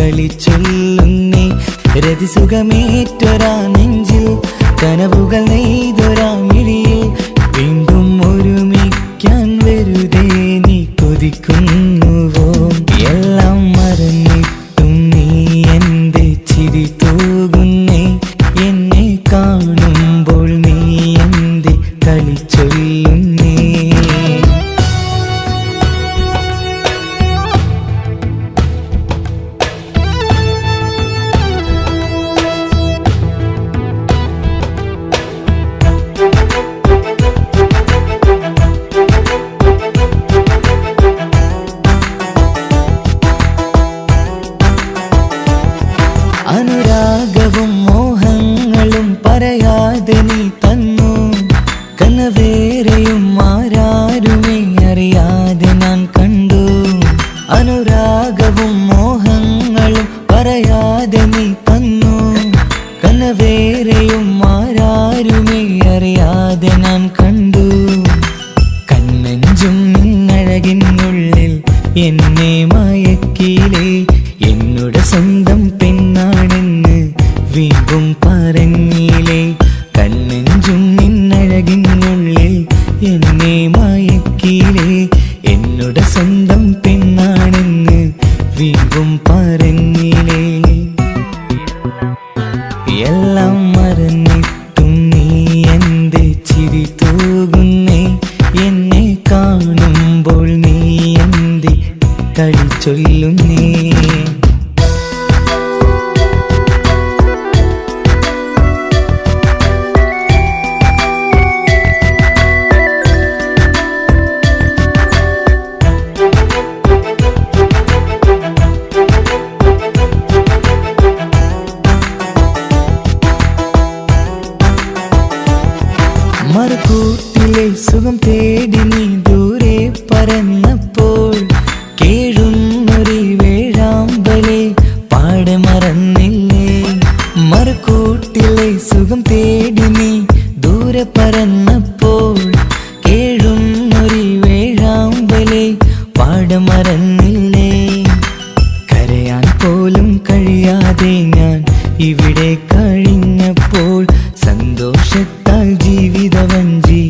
കളിച്ചൊല്ലുന്നേ. രതിസുഖമേറ്റൊരാ നെഞ്ചിൽ കനവുകൾ നെയ്തൊരാ മിഴിയിൽ വീണ്ടും ഒരുമിക്കാൻ വെറുതെ നീ കൊതിക്കുന്നുവോ? എല്ലാം മറന്നിട്ടും നീ എന്റെ ചിരി തൂകുന്നേ. എന്നെ കാണുമ്പോൾ നീ എന്റെ കളിച്ചൊല്ലുന്നേ. അനുരാഗവും മോഹങ്ങളും പറയാതെ നീ തന്നു. കനവേറെയും ആരാരുമേ അറിയാതെ ഞാൻ കണ്ടു. അനുരാഗവും മോഹങ്ങളും പറയാതെ നീ തന്നു. കനവേറെയും ആരാരുമേ അറിയാതെ ഞാൻ കണ്ടു. കണ്ണഞ്ചും നിന്നഴകിനുള്ളിൽ എന്നെ മയക്കിലേ. എന്നോട് സ്വന്തം പെണ്ണാണെന്ന് വീണ്ടും പറഞ്ഞില്ലേ. കണ്ണെഞ്ചും നിന്നഴകിനുള്ളിൽ എന്നെ മയക്കിലേ. എന്നോട് സ്വന്തം പെണ്ണാണെന്ന് വീണ്ടും പറഞ്ഞില്ലേ. എല്ലാം മറന്നിട്ടും നീ എന്റെ ചിരി തൂകുന്നേ. എന്നെ കാണുമ്പോൾ നീ എന്റെ കളിച്ചൊല്ലുന്നേ. മറുകൂട്ടിലെ സുഖം തേടി നീ ദൂരെ പറന്നപ്പോൾ കേഴുന്നൊരു വേഴാമ്പലെ പാടെ മറന്നില്ലേ. മറുകൂട്ടിലെ സുഖം തേടി നീ ദൂരെ പറന്നപ്പോൾ കേഴുന്നൊരു വേഴാമ്പലെ പാടെ മറന്നില്ലേ. കരയാൻ പോലും കഴിയാതെ ഞാൻ ഇവിടെ കഴിഞ്ഞപ്പോൾ സന്തോഷത്താൽ ജീവിതവഞ്ചി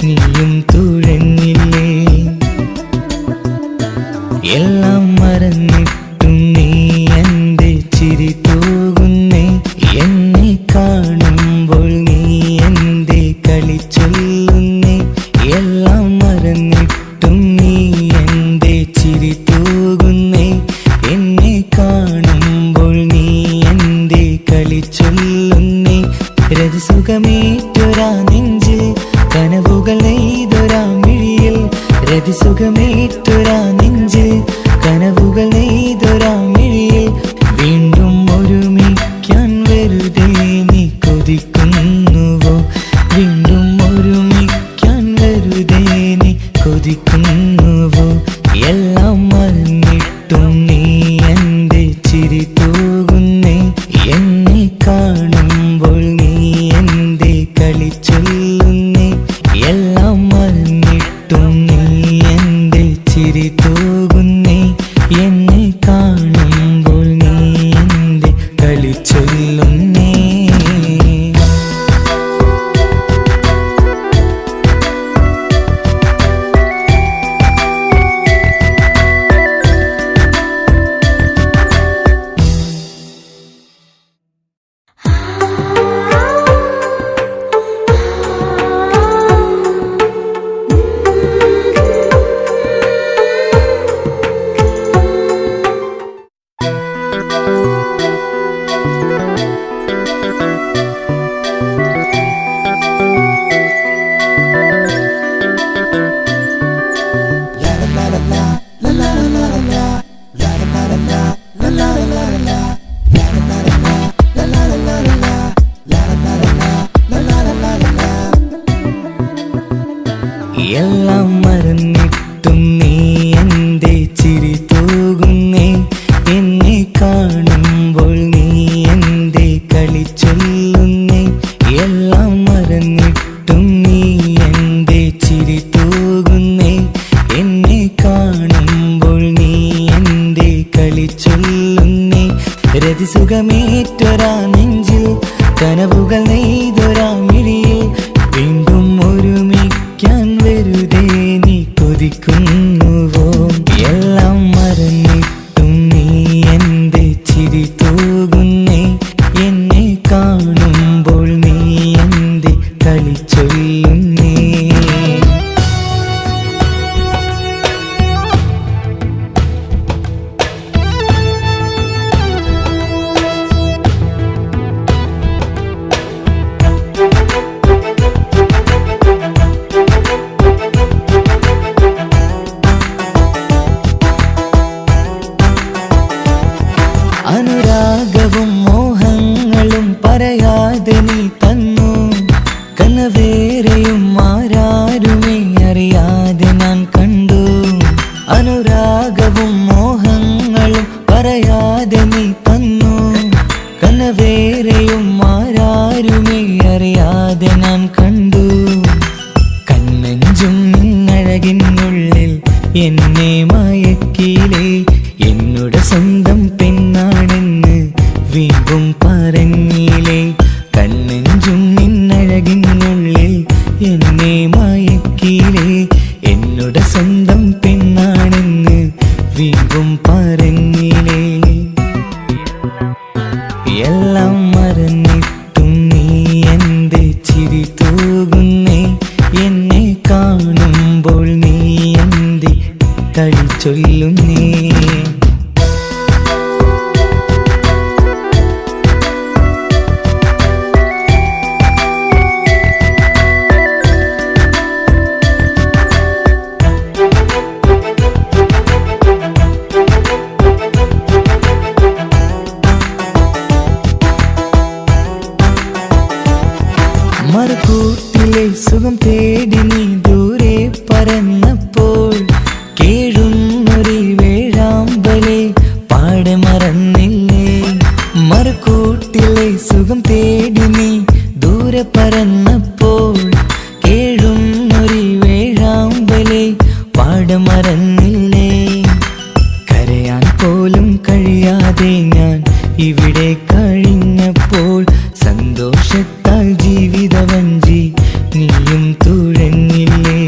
നീയും തുഴഞ്ഞില്ലേ. എല്ലാം മറന്നിട്ടും നീ എന്റെ ചിരി തൂകുന്നേ. എന്നെ കാണുമ്പോൾ നീ എന്റെ കളിച്ചൊല്ലുന്നേ. എല്ലാം മറന്നിട്ടും നീ എന്റെ ചിരി തൂകുന്നേ. എന്നെ കാണുമ്പോൾ നീ എന്റെ കളിച്ചൊല്ലുന്നേ. രതിസുഖമേറ്റൊരാ നെഞ്ചിൽ കനവുകൾ നെയ്തൊരാ മിഴിയിൽ. രതിസുഖമേറ്റൊരാ നെഞ്ചിൽ കനവുകൾ നെയ്തൊരാ മിഴിയിൽ വീണ്ടും ഒരുമിക്കാൻ വെറുതെ നീ കൊതിക്കുന്നുവോ? വീണ്ടും ഒരുമിക്കാൻ വെറുതെ നീ കൊതിക്കുന്നുവോ? എല്ലാം മറന്നിട്ടും നീ എന്റെ ചിരി തൂകുന്നേ. എന്നെ കാണുമ്പോൾ നീ എന്റെ കളിച്ചൊല്ലുന്നേ. എല്ലാം മറന്നിട്ടും നീ എന്റെ ചിരി തൂകുന്നേ. എന്നെ കാണുമ്പോൾ നീ എന്റെ കളിച്ചൊല്ലുന്നേ. എല്ലാം മറന്നിട്ടും നീ എന്റെ ചിരി തൂകുന്നേ. എന്നെ കാണുമ്പോൾ നീ എന്റെ കളിച്ചൊല്ലുന്നേ. എല്ലാം മറന്നിട്ടും നീ എന്റെ ചിരി തൂകുന്നേ. എന്നെ കാണുമ്പോൾ നീ എന്റെ കളിച്ചൊല്ലുന്നേ. രതിസുഖമേറ്റൊരാ നെഞ്ചിൽ കനവുകൾ നെയ്തൊരാ മിഴിയിൽ വീണ്ടും ഒരുമിക്കാൻ വെറുതെ നീ കൊതിക്കുന്നുവോ എല്ലാം മറന്നിട്ടും നീ എന്റെ ചിരി തൂകുന്നേ എന്നെ കാണുമ്പോൾ നീ എന്റെ കളി ചൊല്ലുന്നേ അനുരാഗവും മോഹങ്ങളും പറയാതെ നീ തന്നു കനവേറെയും ആരാരുമേ അറിയാതെ ഞാൻ കണ്ടു അനുരാഗവും മോഹങ്ങളും പറയാതെ നീ തന്നു കനവേറെയും ആരാരുമേ അറിയാതെ ഞാൻ കണ്ടു കണ്ണെഞ്ചും നിന്നഴകിനുള്ളിൽ എന്നെ മയക്കിലേ എന്നോട് സ്വന്തം പെണ്ണാണെന്ന് വീണ്ടും പറഞ്ഞില്ലേ കണ്ണെഞ്ചും നിന്നഴകിനുള്ളിൽ എന്നെ മയക്കിലേ എന്നോട് സ്വന്തം പെണ്ണാണെന്ന് വീണ്ടും പറഞ്ഞില്ലേ എല്ലാം മറന്നിട്ടും നീ എന്റെ ചിരി തൂകുന്നേ എന്നെ കാണുമ്പോൾ നീ എന്റെ കളി ചൊല്ലുന്നേ മറുകൂട്ടിലെ സുഖം തേടി നീ ദൂരെ പറന്നപ്പോൾ കേഴുന്നൊരു വേഴാമ്പലെ പാടെ മറന്നില്ലേ മറുകൂട്ടിലെ സുഖം തേടി നീ ദൂരെ പറന്നപ്പോൾ കേഴുന്നൊരു വേഴാമ്പലെ പാടെ മറന്നില്ലേ കരയാൻ പോലും കഴിയാതെ ഞാൻ ഇവിടെ കഴിഞ്ഞപ്പോൾ സന്തോഷത്താൽ ജീവിതവഞ്ചി നീയും തുഴഞ്ഞില്ലേ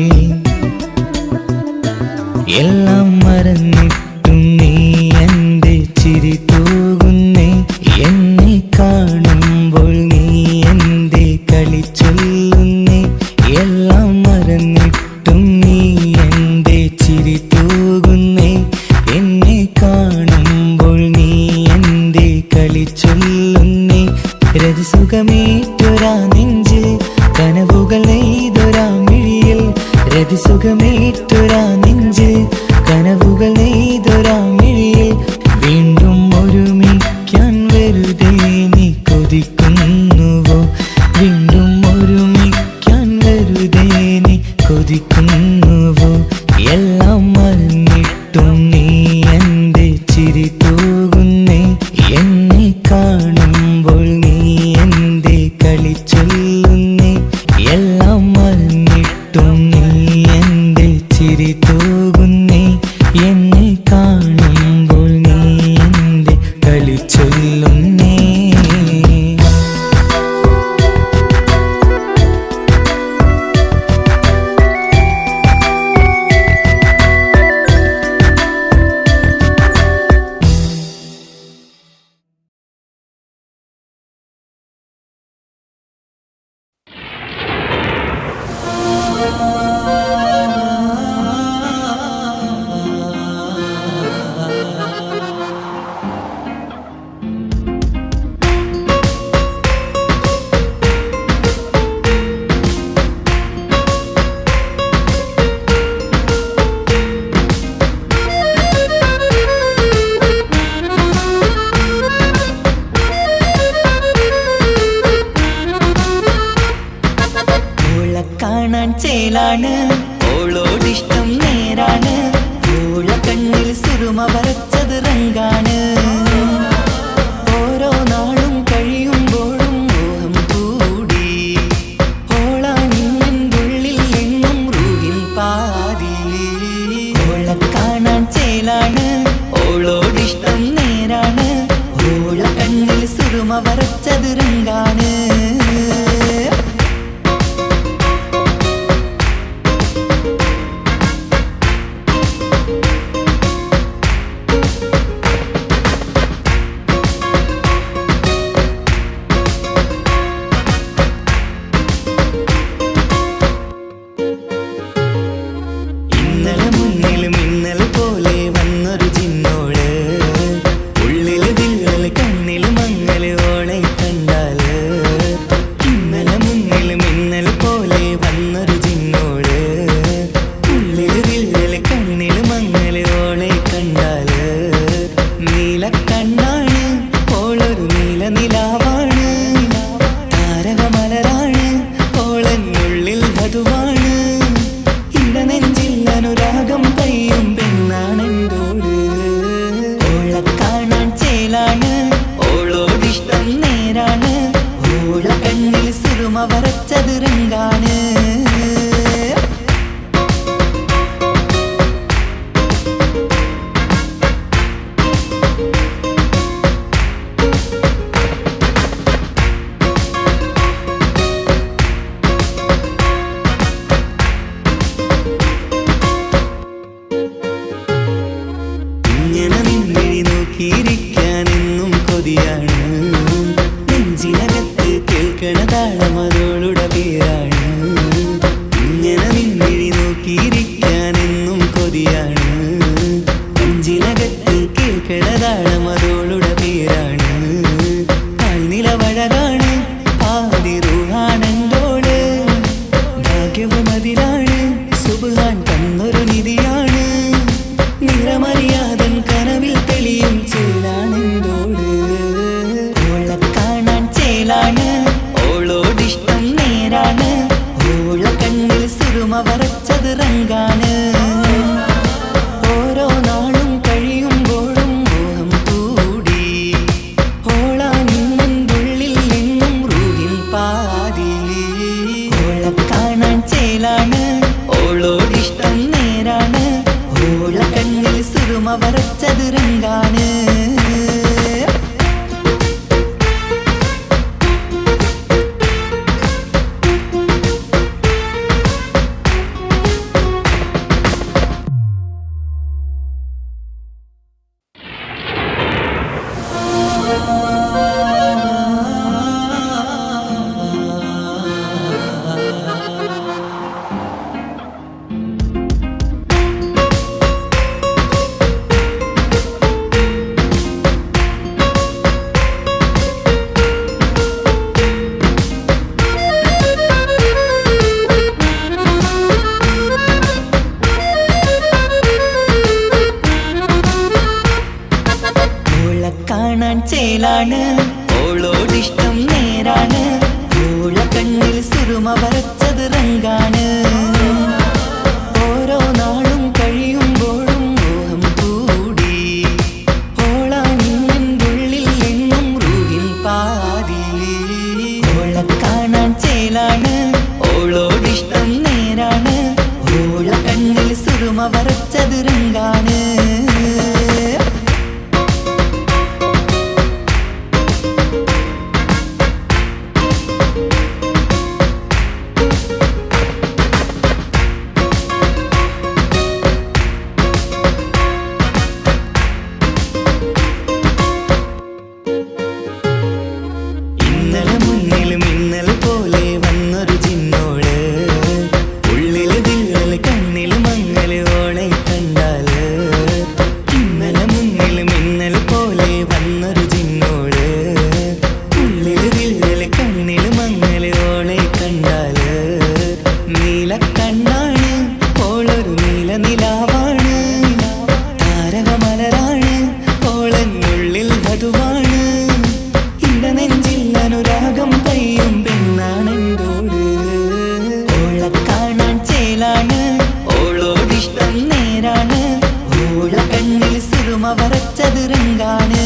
എല്ലാം മറന്നിട്ടും നീ എന്റെ ചിരി തൂകുന്നേ എന്നെ കാണുമ്പോൾ നീ എന്റെ കളി ചൊല്ലുന്നേ എല്ലാം മറന്നിട്ടും നീ എന്റെ ചിരി തൂകുന്നേ എന്നെ കാണുമ്പോൾ നീ എന്റെ കളി ചൊല്ലുന്നേ രതിസുഖമേറ്റൊരാ നെഞ്ചിൽ കനവുകൾ നെയ്തൊരാ മിഴിയിൽ രതിസുഖമേറ്റൊരാ നെഞ്ചിൽ കനവുകൾ നെയ്തൊരാ മിഴിയിൽ വീണ്ടും ഒരുമിക്കാൻ വെറുതെ നീ കൊതിക്കുന്നുവോ വീണ്ടും ഒരുമിക്കാൻ വെറുതെ നീ കൊതിക്കുന്നുവോ എല്ലാം മറന്നിട്ടും നീ എന്റെ ചിരി തൂകുന്നേ എന്നെ കാണുമ്പോൾ നീ എന്റെ കളി ചൊല്ലുന്നേ എല്ലാം മറന്നിട്ടും നീ എന്റെ ചിരി തൂകുന്നേ എന്നെ കാണുമ്പോൾ നീ എന്റെ കളി ചൊല്ലുന്നേ കാണാൻ ചേലാണ് ഓളോടിഷ്ടം നേരാണ് ഓള കണ്ണിൽ സുറുമ വരച്ചത് റങ്കാണ് ഓരോ നാളും കഴിയുമ്പോഴും മോഹം കൂടി ഓളാനിന്നുള്ളിൽ എന്നും റൂഹിൻ പാതി ഓള കാണാൻ ചേലാണ് ഓളോടിഷ്ടം നേരാണ് ഓള കണ്ണിൽ സുറുമ വരച്ചത് രംഗാണ്. ഇന്നലെ മുന്നിൽ മിന്നൽ പോലെ വന്നൊരു ചിന്നോള്, ഉള്ളില് വിള്ളല് കണ്ണില് മങ്ങല് ഓളെ കണ്ടാല്. ഇന്നലെ മുന്നിൽ മിന്നൽ പോലെ വന്നൊരു ചിന്നോള്, ഉള്ളില് വിള്ളല് കണ്ണില് മങ്ങല് ഓളെ കണ്ടാല്. നീല കണ്ണാണ് ഓളൊരു നീല നിലാവാണ്, താരകമലരാണ് ഓളെന്നുള്ളിൽ വധുവാണ്. ഇടനെഞ്ചിൽ അനുരാഗം പെയ്യും പെണ്ണാണെന്തോട്. ഓളെ കാണാൻ ചേലാണ്, ഓളോടിഷ്ടം നേരാണ്. ഓള കണ്ണിൽ സുറുമ വരച്ചത് രംഗാണ്. ഇങ്ങനെ നിന്നിഴി നോക്കിയിരിക്കാനെന്നും കൊതിയാണ്, നെഞ്ചിനകത്ത് കേൾക്കണ താളമതോളുടെ പേരാണ്. ഇങ്ങനെ നിന്നിഴി നോക്കിയിരിക്കാനെന്നും കൊതിയാണ്, നെഞ്ചിനകത്ത് കേൾക്കണ താളമതോളുടെ പേരാണ്. കാൽനിലവഴകാണ് ആദിറൂഹാണെന്തോട്, ഭാഗ്യവും അതിലാണ് സുബ്ഹാൻ തന്നൊരു നിധിയാണ്. നിറമറിയാതൻ കനവിൽ തെളിയും ചേലാണെന്തോട്. ഓളെ കാണാൻ ചേലാണ്, ഓളോടിഷ്ടം നേരാണ്. ഓള കണ്ണിൽ സുറുമ വരച്ചത് രംഗാണ്. ഓരോ നാളും കഴിയുമ്പോഴും മോഹം കൂടി, ഓളാനിന്നുള്ളിൽ നിന്നും റൂഹിൻ പാതി. ഓളെ കാണാൻ ചേലാണ്, ഓളോടിഷ്ടം നേരാണ്. ഓള കണ്ണിൽ സുറുമ വരച്ചത് രംഗാണ്. ഓളെ കാണാൻ ചേലാണ്, ഓളോടിഷ്ടം നേരാണ്. ഓള കണ്ണിൽ സുറുമ വരച്ചത് രംഗാണ്. ഓരോ നാളും കഴിയുമ്പോഴും മോഹം കൂടി, ഓളാനിന്നുള്ളിൽ നിന്നും റൂഹിൻ പാതി. ഓളെ കാണാൻ ചേലാണ്, ഓളോടിഷ്ടം നേരാണ്. ഓള കണ്ണിൽ സുറുമ വരച്ചത് രംഗാണ്. ഇന്നലെ മുന്നിൽ മിന്നൽ പോലെ വന്നൊരു ചിന്നോള്, ഉള്ളില് വിള്ളല് കണ്ണില് മങ്ങല് ഓളെ കണ്ടാല്. ഇന്നലെ മുന്നിൽ മിന്നൽ പോലെ വന്നൊരു ചിന്നോള്, ഉള്ളില് വിള്ളല് കണ്ണില് മങ്ങല് ഓളെ കണ്ടാല്. നീല കണ്ണാണ് ഓളൊരു നീല നിലാവാണ്, താരകമലരാണ് ഓളെന്നുള്ളിൽ വധുവാണ്. ഇടനെഞ്ചിൽ അനുരാഗം പെയ്യും പെണ്ണാണെന്തോട്. ഓളെ കാണാൻ ചേലാണ്, ഓളോടിഷ്ടം നേരാണ്. ഓള കണ്ണിൽ സുറുമ വരച്ചത് രംഗാണ്.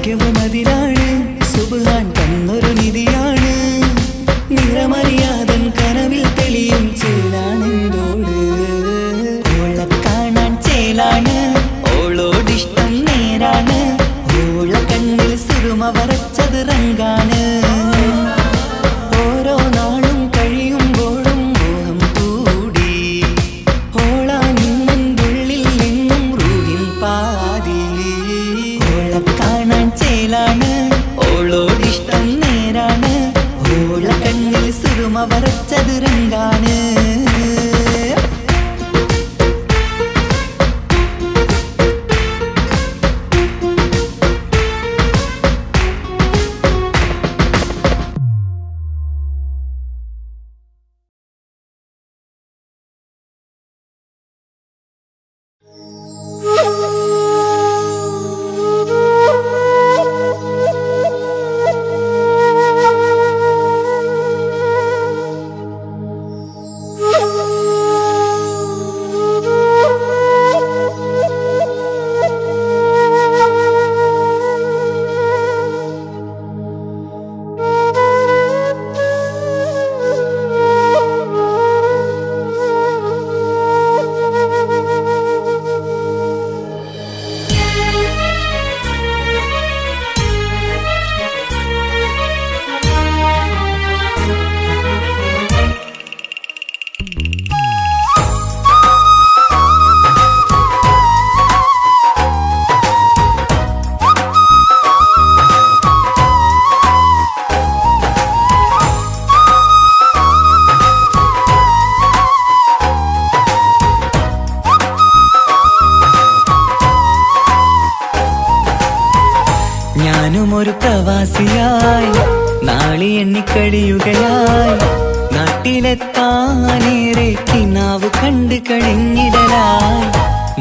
ഭാഗ്യവും അതിലാണ്, സുബ്ഹാൻ തന്നൊരു നിധിയാണ്. നിറമറിയാതൻ കനവിൽ തെളിയും ചേലാണെന്തോട്. ഓളെ കാണാൻ ചേലാണ്, ഓളോടിഷ്ടം നേരാണ്. ഓള കണ്ണിൽ സുറുമ വരച്ചത് റങ്കാണ്. ഓരോ നാളും കഴിയുമ്പോഴും മോഹം കൂടി. ഓളാ നിന്നുള്ളിൽ നിന്നും റൂഹിൻ പാതി. ഓളെ കാണാൻ ചേലാണ്, ഓളോടിഷ്ടം നേരാണ്. ഓള കണ്ണിൽ സുറുമ വരച്ചത് റങ്കാണ്. ഞാനും ഒരു പ്രവാസിയായി നാളി എണ്ണിക്കഴിയുകയായി. നാട്ടിലെത്താനേറെ കിനാവ് കണ്ടു കഴിഞ്ഞിടലായി.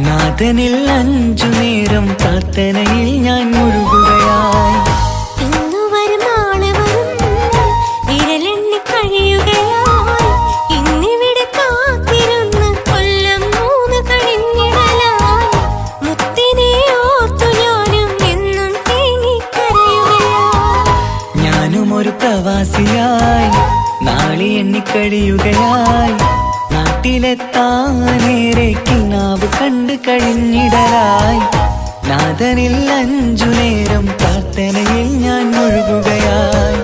നാഥനിൽ 5 നേരം പ്രാർത്ഥനയിൽ ഞാൻ മുഴുകുകയായി. പ്രവാസിയായി നാളി എണ്ണിക്കഴിയുകയായി. നാട്ടിലെത്താനേറെ കിനാവ് കണ്ടു കഴിഞ്ഞിടലായി. നാഥനിൽ 5 നേരം പ്രാർത്ഥനയിൽ ഞാൻ മുഴുകുകയായി.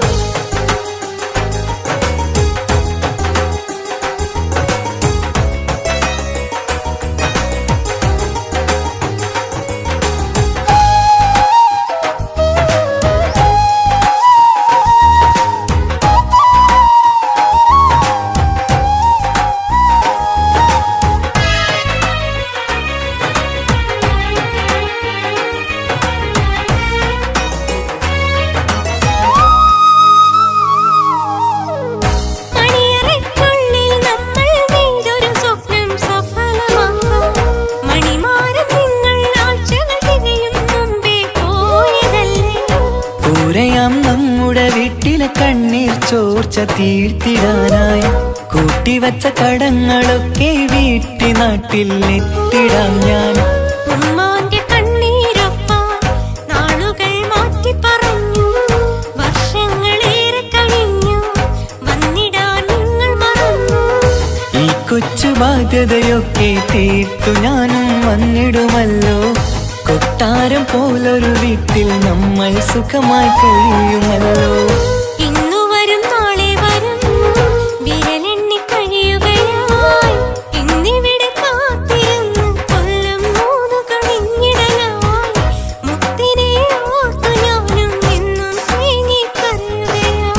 നമ്മുടെ വീട്ടിലെ കണ്ണീർ ചോർച്ച തീർത്തിടാനായി കൂട്ടിവച്ച കടങ്ങളൊക്കെ വീട്ടി നാട്ടിൽ എത്തിടാം ഞാൻ. ഉമ്മാന്റെ കണ്ണീരൊപ്പാൻ നാളുകൾ മാറ്റി പറഞ്ഞു. വർഷങ്ങളേറെ കഴിഞ്ഞു വന്നിടാൻ നിങ്ങൾ മറന്നു. ഈ കൊച്ചു ബാധ്യതയൊക്കെ തീർത്തു ഞാനും വന്നിടുമല്ലോ. കൊട്ടാരം പോലൊരു വീട്ടിൽ നമ്മൾ സുഖമായി കഴിയുമല്ലോ. ഇന്നു വരും നാളെ വരും വിരലെണ്ണി കഴിയുകയായി. ഇന്നിവിടെ കാത്തിരുന്ന് കൊല്ലം 3 കഴിഞ്ഞിടലായി. മുത്തിനെ ഓർത്തു ഞാനും എന്നും തേങ്ങിക്കരയുകയായി.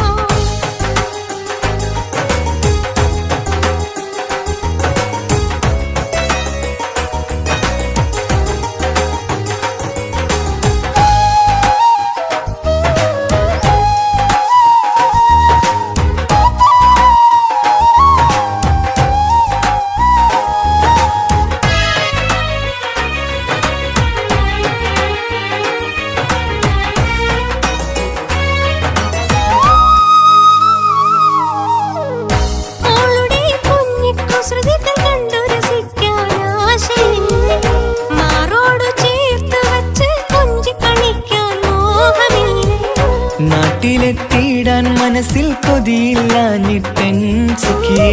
നാട്ടിലെത്തിയിടാൻ മനസ്സിൽ കൊതിയില്ലാഞ്ഞിട്ടൻ സഖിയേ,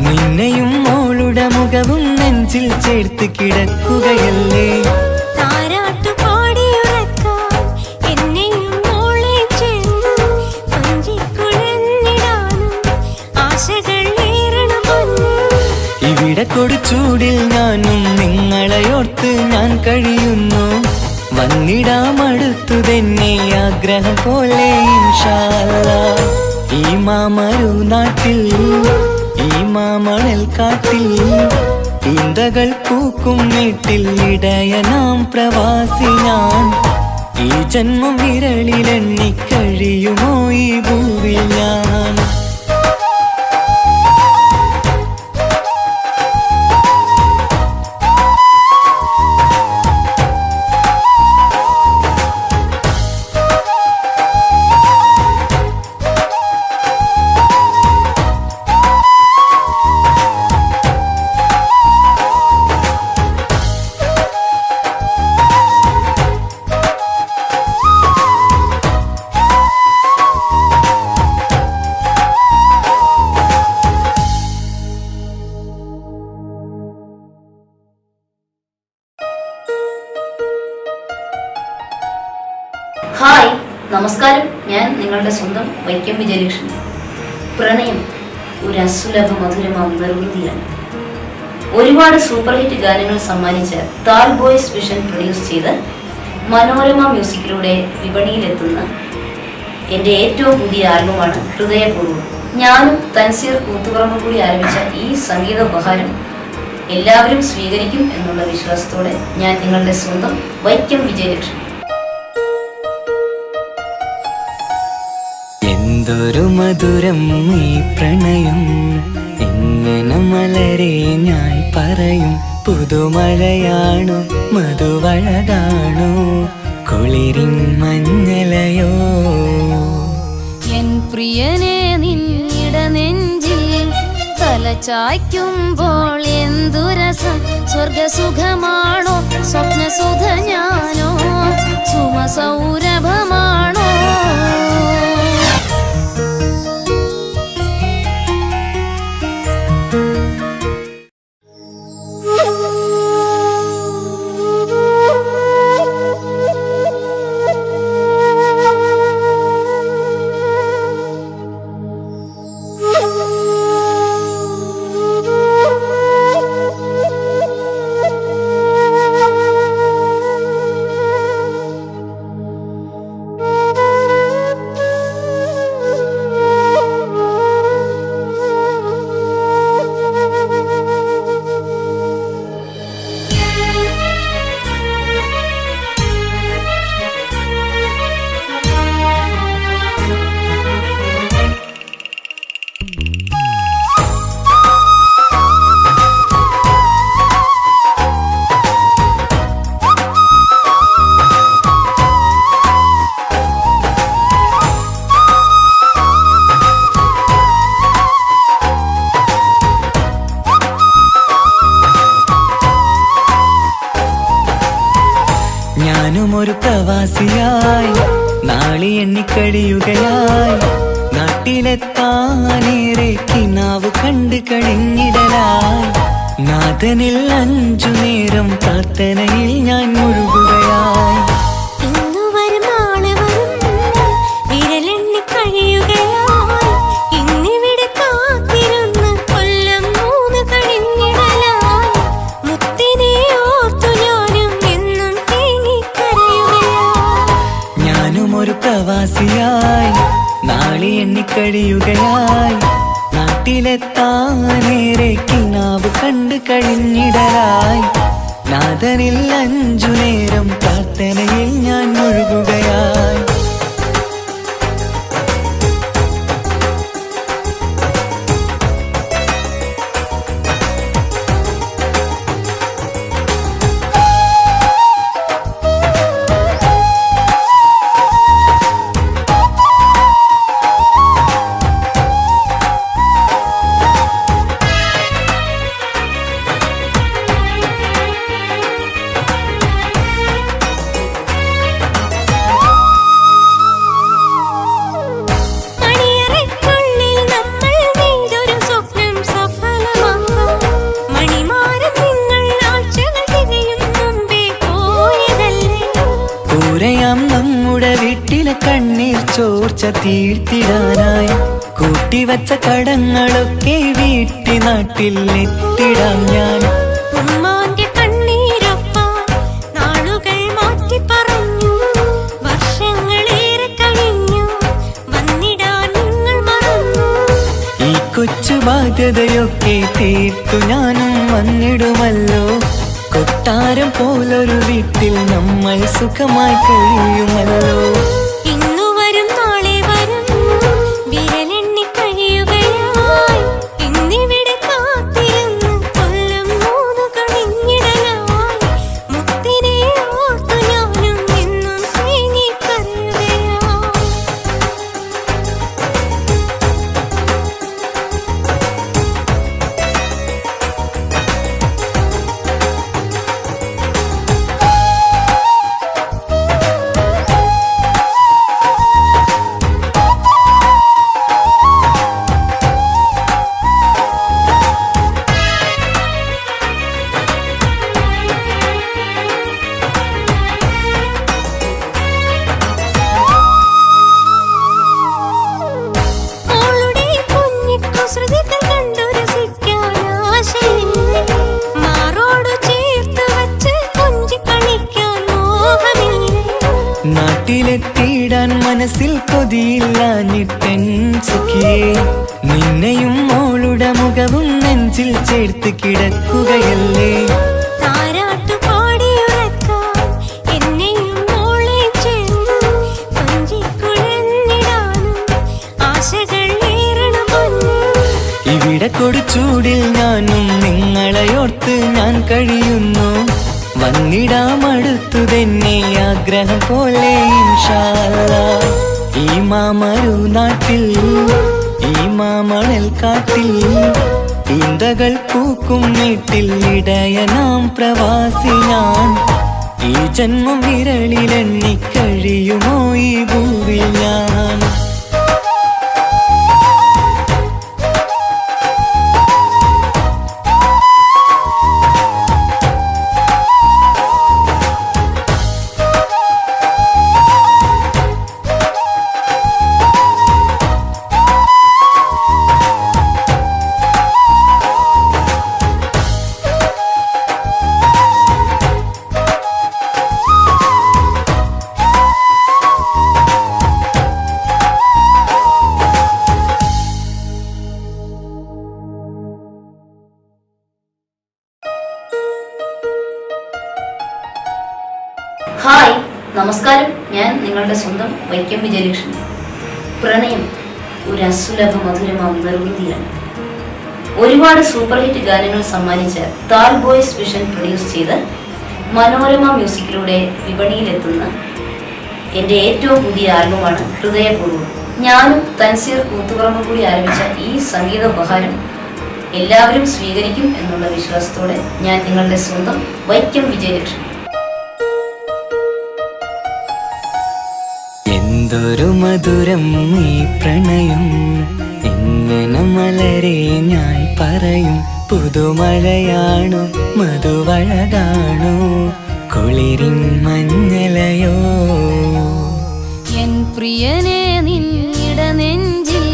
നിന്നെയും മോളുടെ മുഖവും നെഞ്ചിൽ ചേർത്ത് കിടക്കുകയല്ലേ. ഇവിടെ കൊടുച്ചൂടിൽ ഞാനും നിങ്ങളെയോർത്ത് ഞാൻ കഴിയുന്നു. വന്നിടാമടുത്തു തന്നെ ആഗ്രഹം പോലെ ഇൻഷാ അല്ലാഹ്. ഈ മാമരു നാട്ടിൽ ഈ മാമണൽ കാട്ടിൽ ചിന്തകൾ പൂക്കും വീട്ടിൽ ഇടയനാം പ്രവാസി ഞാൻ. ഈ ജന്മം വിരളിലെണ്ണി കഴിയുമോ ഈ ഭൂവിൽ ഞാൻ. ഹായ്, നമസ്കാരം. ഞാൻ നിങ്ങളുടെ സ്വന്തം വൈക്കം വിജയലക്ഷ്മി. പ്രണയം ഒരു അസുലഭ മധുരമാം നിർവൃതിയാണ്. ഒരുപാട് സൂപ്പർ ഹിറ്റ് ഗാനങ്ങൾ സമ്മാനിച്ച താൽ ബോയ്സ് വിഷൻ പ്രൊഡ്യൂസ് ചെയ്ത് മനോരമ മ്യൂസിക്കിലൂടെ വിപണിയിലെത്തുന്ന എൻ്റെ ഏറ്റവും പുതിയ ആൽബമാണ് ഹൃദയപൂർവ്വം. ഞാനും തൻസീർ കൂത്തുപറമ്പും കൂടി ആരംഭിച്ച ഈ സംഗീത ഉപഹാരം എല്ലാവരും സ്വീകരിക്കും എന്നുള്ള വിശ്വാസത്തോടെ ഞാൻ നിങ്ങളുടെ സ്വന്തം വൈക്കം വിജയലക്ഷ്മി. എന്തൊരു മധുരം ഈ പ്രണയം, എങ്ങനെ മലരെ ഞാൻ പറയും. പുതുമഴയാണോ മധുവഴകാണോ കുളിരിൻ മഞ്ഞലയോ. എൻ പ്രിയനെ നിന്നിട നെഞ്ചിൽ തലചായ്ക്കുമ്പോൾ എന്തുരസം. സ്വർഗസുഖമാണോ സ്വപ്നസുധ ഞാനോ സുമസൗരഭമാണോ. ഞാനും ഒരു പ്രവാസിയായി നാളി എണ്ണിക്കഴിയുകയായി. നാട്ടിലെത്താനേറെ കിനാവ് കണ്ട് കഴിഞ്ഞിടലായി. നാഥനിൽ 5 നേരം പ്രാർത്ഥനയിൽ ഞാൻ മുഴുകുകയായി. പ്രവാസിയായി നാളി എണ്ണിക്കഴിയുകയായി. നാട്ടിലെത്താനേറെ കിനാവ് കണ്ട് കഴിഞ്ഞിടലായി. നാഥനിൽ 5 നേരം പ്രാർത്ഥനയിൽ ഞാൻ മുഴുകുകയായി. കണ്ണീർ ചോർച്ച തീർത്തിടാനായി കൂട്ടിവച്ച കടങ്ങളൊക്കെ വീട്ടി നാട്ടിൽ എത്തിടാം ഞാൻ. ഉമ്മാന്റെ കണ്ണീരൊപ്പാൻ നാളുകൾ മാറ്റി പറഞ്ഞു, വർഷങ്ങളേറെ കഴിഞ്ഞു വന്നിടാൻ നിങ്ങൾ മറന്നു. ഈ കൊച്ചു ബാധ്യതയൊക്കെ തീർത്തു ഞാനും വന്നിടുമല്ലോ. കൊട്ടാരം പോലൊരു വീട്ടിൽ നമ്മൾ സുഖമായി കഴിയുമല്ലോ. ഇന്നു വരും നാളെ വരും വിരലെണ്ണി കഴിയുകയായി, ഇന്നിവിടെ കാത്തിരുന്നു കൊല്ലം 3 കഴിഞ്ഞിടലായി. മുത്തിനെ ഓർത്തു ഞാനും എന്നും തേങ്ങിക്കരയുകയായി. ഓളുടെ കുഞ്ഞിക്കുസൃതികൾ കണ്ടു രസിക്കാൻ ആശയില്ലേ, മാറോടു ചേർത്ത് വച്ച് കൊഞ്ചി കളിക്കാൻ മോഹമില്ലേ. നാട്ടിലെത്തിയിടാൻ മനസ്സിൽ കൊതിയില്ലാഞ്ഞിട്ടെൻ സുഖിയേ, നിന്നെയും മോളുടെ മുഖവും നെഞ്ചിൽ ചേർത്ത് കിടക്കുകയല്ലേ. താരാട്ടു പാടിയുറക്കാൻ എന്നെയും മോളെയും ചേർത്ത് കൊഞ്ചിക്കുഴഞ്ഞിടാനും ആശകൾ ഏറണം പൊന്നേ. ഇവിടെ കൊടുച്ചൂടിൽ ഞാനും നിങ്ങളെയോർത്ത് ഞാൻ കഴിയുന്നു. വന്നിടാമടുത്തു തന്നെ ആഗ്രഹം പോലെ ഇൻഷാ അല്ലാഹ്. ഈ മാമരു നാട്ടിൽ ഈ മാമണൽ കാട്ടിൽ ഈന്തകൾ പൂക്കും വീട്ടിൽ ഇടയനാം പ്രവാസി ഞാൻ. ഈ ജന്മം വിരളിലെണ്ണി കഴിയുമോ ഈ ഭൂവിൽ ഞാൻ. ഹായ്, നമസ്കാരം. ഞാൻ നിങ്ങളുടെ സ്വന്തം വൈക്കം വിജയലക്ഷ്മി. പ്രണയം ഒരു അസുലഭ മധുരമാം നിർവൃതിയാണ്. ഒരുപാട് സൂപ്പർ ഹിറ്റ് ഗാനങ്ങൾ സമ്മാനിച്ച താൽ ബോയ്സ് വിഷൻ പ്രൊഡ്യൂസ് ചെയ്ത് മനോരമ മ്യൂസിക്കിലൂടെ വിപണിയിലെത്തുന്ന എൻ്റെ ഏറ്റവും പുതിയ ആൽബമാണ് ഹൃദയപൂർവ്വം. ഞാനും തൻസീർ കൂത്തുപറമ്പ് കൂടി ആരംഭിച്ച ഈ സംഗീത ഉപഹാരം എല്ലാവരും സ്വീകരിക്കും എന്നുള്ള വിശ്വാസത്തോടെ ഞാൻ നിങ്ങളുടെ സ്വന്തം വൈക്കം വിജയലക്ഷ്മി. എന്തൊരു മധുരം ഈ പ്രണയം, എങ്ങനെ മലരെ ഞാൻ പറയും. പുതുമഴയാണോ മധുവഴകാണോ കുളിരിൻ മഞ്ഞലയോ. എൻ പ്രിയനെ നിന്നിട നെഞ്ചിൽ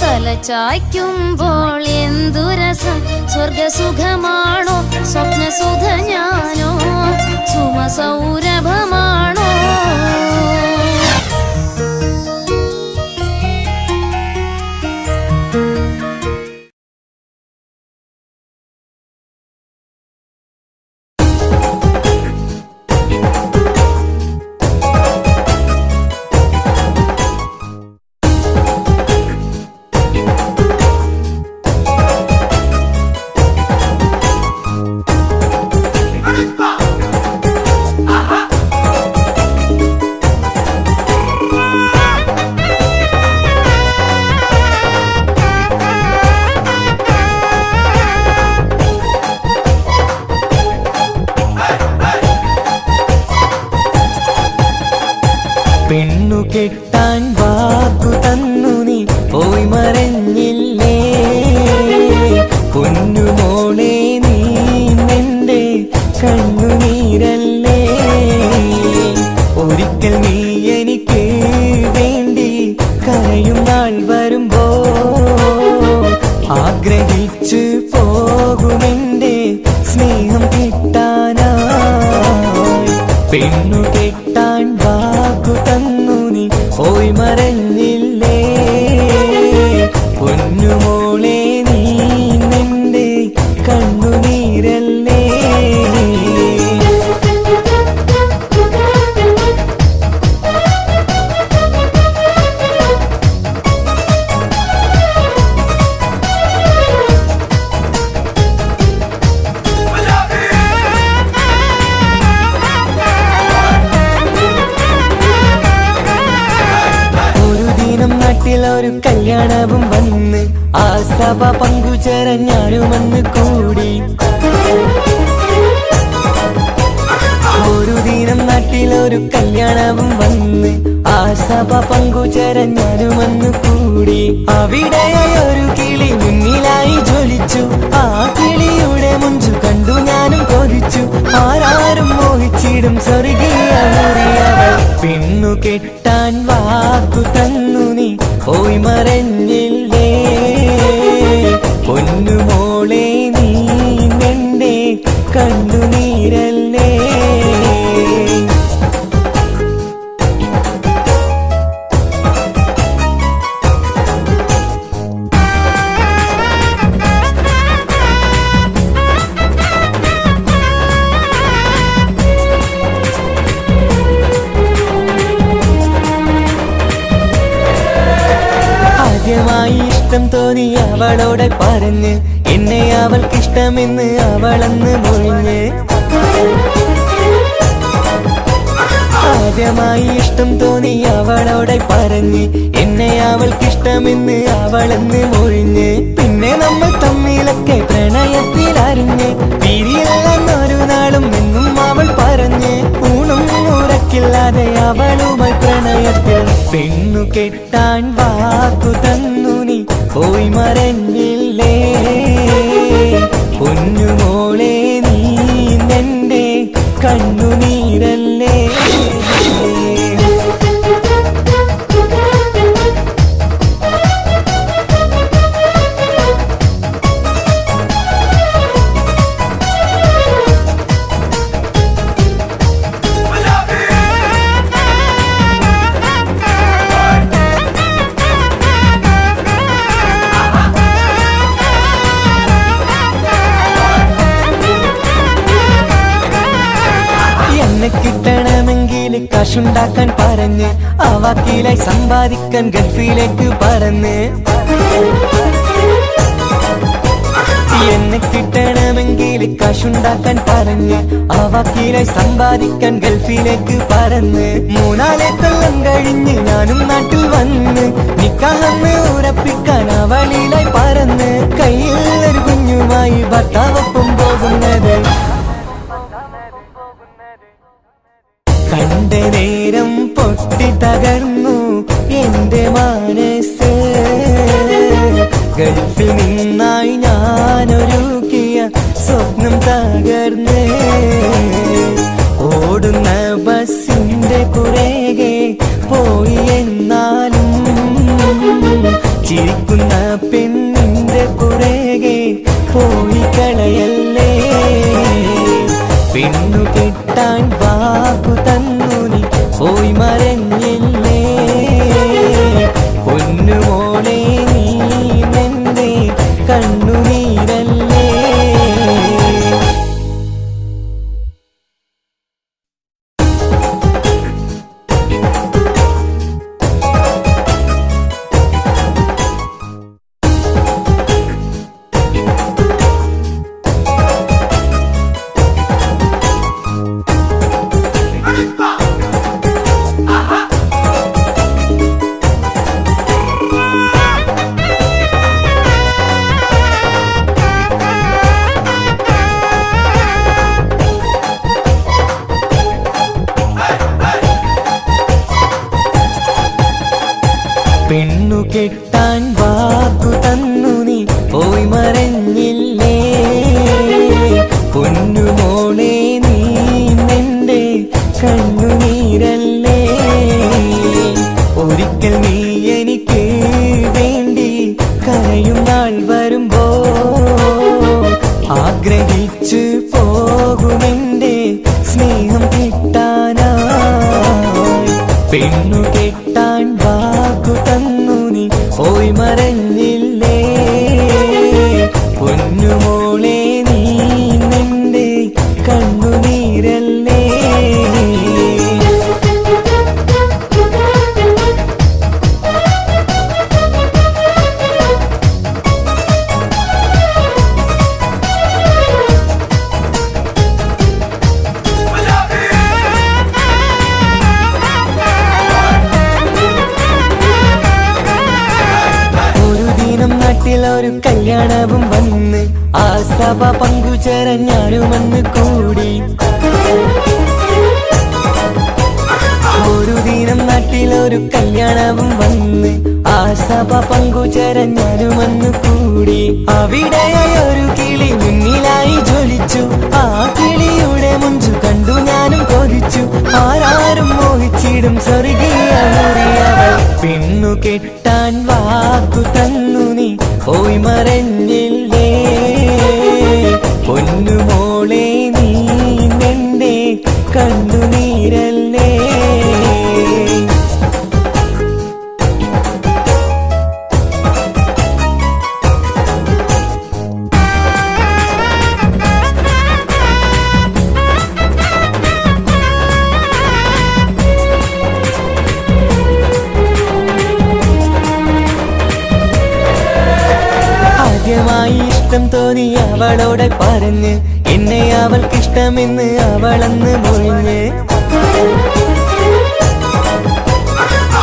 തലചായ്ക്കുമ്പോൾ എന്തു രസം. സ്വർഗസുഖമാണോ സ്വപ്നസുധ ഞാനോ സുമസൗരഭമാണോ. പെണ്ണു കെട്ടാൻ വാക്കു തന്നു നീ പോയി മറഞ്ഞില്ലേ. പൊന്നുമോളെ നീ നിന്റെ കണ്ണുനീരല്ലേ. ഒരിക്കൽ നീ എനിക്ക് പോയി മറഞ്ഞില്ലേ പൊന്നുമോളെ നീ നിന്റെ കണ്ണുനീരല്ലേ. ഒരു കല്യാണവും വന്ന് ആ സഭ പങ്കുചേരാൻ ഞാനും വന്ന് കൂടി. ഒരു ദിനം നാട്ടിലൊരു കല്യാണവും വന്ന് ആ സഭ പങ്കുചേരാൻ ഞാനും വന്ന് കൂടി. അവിടെയായി ഒരു കിളി മുന്നിലായി ജ്വലിച്ചു. ആ കിളിയുടെ മുഞ്ചു കണ്ടു ഞാനും കൊതിച്ചു. ആരാരും മോഹിച്ചിടും സ്വർഗീയ മുറിയവൾ. പെണ്ണു കെട്ടാൻ വാക്കു തന്നു നീ പോയി മറഞ്ഞില്ലേ പൊന്നുമോളെ നീ നിന്റെ കണ്ണുനീരല്ലേ. ആദ്യമായി ഇഷ്ടം തോന്നി അവളോടെ പറഞ്ഞ് എന്നെ അവൾക്കിഷ്ടമെന്ന് അവളന്ന് മൊഴിഞ്ഞ്. ആദ്യമായി ഇഷ്ടം തോന്നി അവളോടെ പറഞ്ഞ് എന്നെ അവൾക്കിഷ്ടമെന്ന് അവളന്ന് മൊഴിഞ്ഞ്. പിന്നെ നമ്മൾ തമ്മിലൊക്കെ പ്രണയത്തിലറിഞ്ഞ് പിരിയില്ലെന്നൊരു നാളും എന്നും അവൾ പറഞ്ഞ്. ഊണും ഉറക്കില്ലാതെ അവളുമായി പ്രണയത്തിൽ. പെണ്ണു കെട്ടാൻ വാക്കു തന്നു നീ പോയി മറഞ്ഞില്ലേ പൊന്നുമോളെ നീ നിന്റെ കണ്ണുനീരല്ലേ. കിട്ടണമെങ്കിൽ കാശുണ്ടാക്കാൻ പറഞ്ഞ് ആ വാക്കിലായി സമ്പാദിക്കാൻ ഗൾഫിലേക്ക് പറന്ന്. എന്നെ കിട്ടണമെങ്കിൽ കാശുണ്ടാക്കാൻ പറഞ്ഞ് ആ വാക്കിലായി സമ്പാദിക്കാൻ ഗൾഫിലേക്ക് പറന്ന്. 3-4 കൊല്ലം കഴിഞ്ഞ് ഞാനും നാട്ടിൽ വന്ന് നിക്കാഹെന്ന് ഉറപ്പിക്കാൻ അവളിലായി പറന്ന്. കയ്യിൽ ഒരു കുഞ്ഞുമായി ഭർത്താവൊപ്പം പോകുന്നത് കണ്ട നേരം പൊട്ടി തകർന്നു എന്റെ മനസ്സ്. ഗൾഫിൽ നിന്നായി ഞാനൊരുക്കിയ സ്വപ്നം തകർന്ന്. ഓടുന്ന ബസിന്റെ പുറകെ പോയി എന്നാലും ചിരിക്കുന്ന പെണ്ണിന്റെ പുറകെ പോയി കളയല്ലേ. പെണ്ണു കെട്ടാൻ വാക്കു തന്നു നീ പോയി മറഞ്ഞില്ലേ പൊന്നുമോളെ നീ നിന്റെ കണ്ണുനീരല്ലേ. പെണ്ണു കെട്ടാൻ വാക്കു തന്നു നീ പോയി മറഞ്ഞില്ലേ പൊന്നുമോളെ നീ നിന്റെ കണ്ണുനീരല്ലേ. ഒരിക്കൽ നീ എനിക്ക് വേണ്ടി കരയും നാൾ വരുമ്പോ ആഗ്രഹിച്ചു പോകുമെന്റെ സ്നേഹം കിട്ടാനായി. പെണ്ണു കെട്ടാൻ തന്നു നീ പോയി മറഞ്ഞില്ലേ പൊന്നുമോളെ നീ നിന്റെ കണ്ണുനീരല്ലേ ഒരു കല്യാണവും വന്ന് ആ സഭ പങ്കുചേരാൻ ഞാനും വന്ന് കൂടി ഒരു ദിനം നാട്ടിലൊരു കല്യാണവും വന്ന് ആ സഭ പങ്കുചേരാൻ ഞാനും വന്ന് കൂടി അവിടെ ഒരു കിളി മുന്നിലായി ജ്വലിച്ചു ആ കിളിയുടെ മുഞ്ചു കണ്ടു ഞാനും കൊതിച്ചു ആരാരും മോഹിച്ചിടും സ്വർഗീയ മുറിയവൾ പെണ്ണു കെട്ടാൻ വാക്കു തന്നു നീ പോയി മറഞ്ഞില്ലേ പൊന്നുമോളെ നീ നിന്റെ കണ്ണുനീരല്ലേ ആദ്യമായി ഇഷ്ടം തോന്നി അവളോടെ പറഞ്ഞ് എന്നെ അവൾക്കിഷ്ടമെന്ന് അവളന്ന് മൊഴിഞ്ഞ്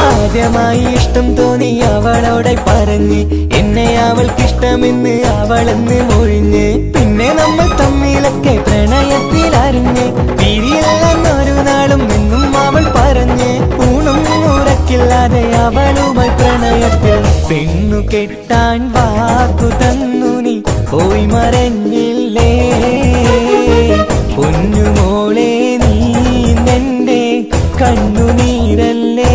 ആദ്യമായി ഇഷ്ടം തോന്നി അവളോടെ പറഞ്ഞ് എന്നെ അവൾക്കിഷ്ടമെന്ന് അവളന്ന് മൊഴിഞ്ഞ് പിന്നെ നമ്മൾ തമ്മിലൊക്കെ പ്രണയത്തിലറിഞ്ഞ് പിരിയില്ലെന്നൊരു നാളും എന്നും അവൾ പറഞ്ഞ് ഊണും ഉറക്കില്ലാതെ അവളുമായി പ്രണയത്തിൽ പെണ്ണു കെട്ടാൻ വാക്കു തന്നു നീ പോയി മറഞ്ഞില്ലേ പൊന്നുമോളെ നീ നിന്റെ കണ്ണുനീരല്ലേ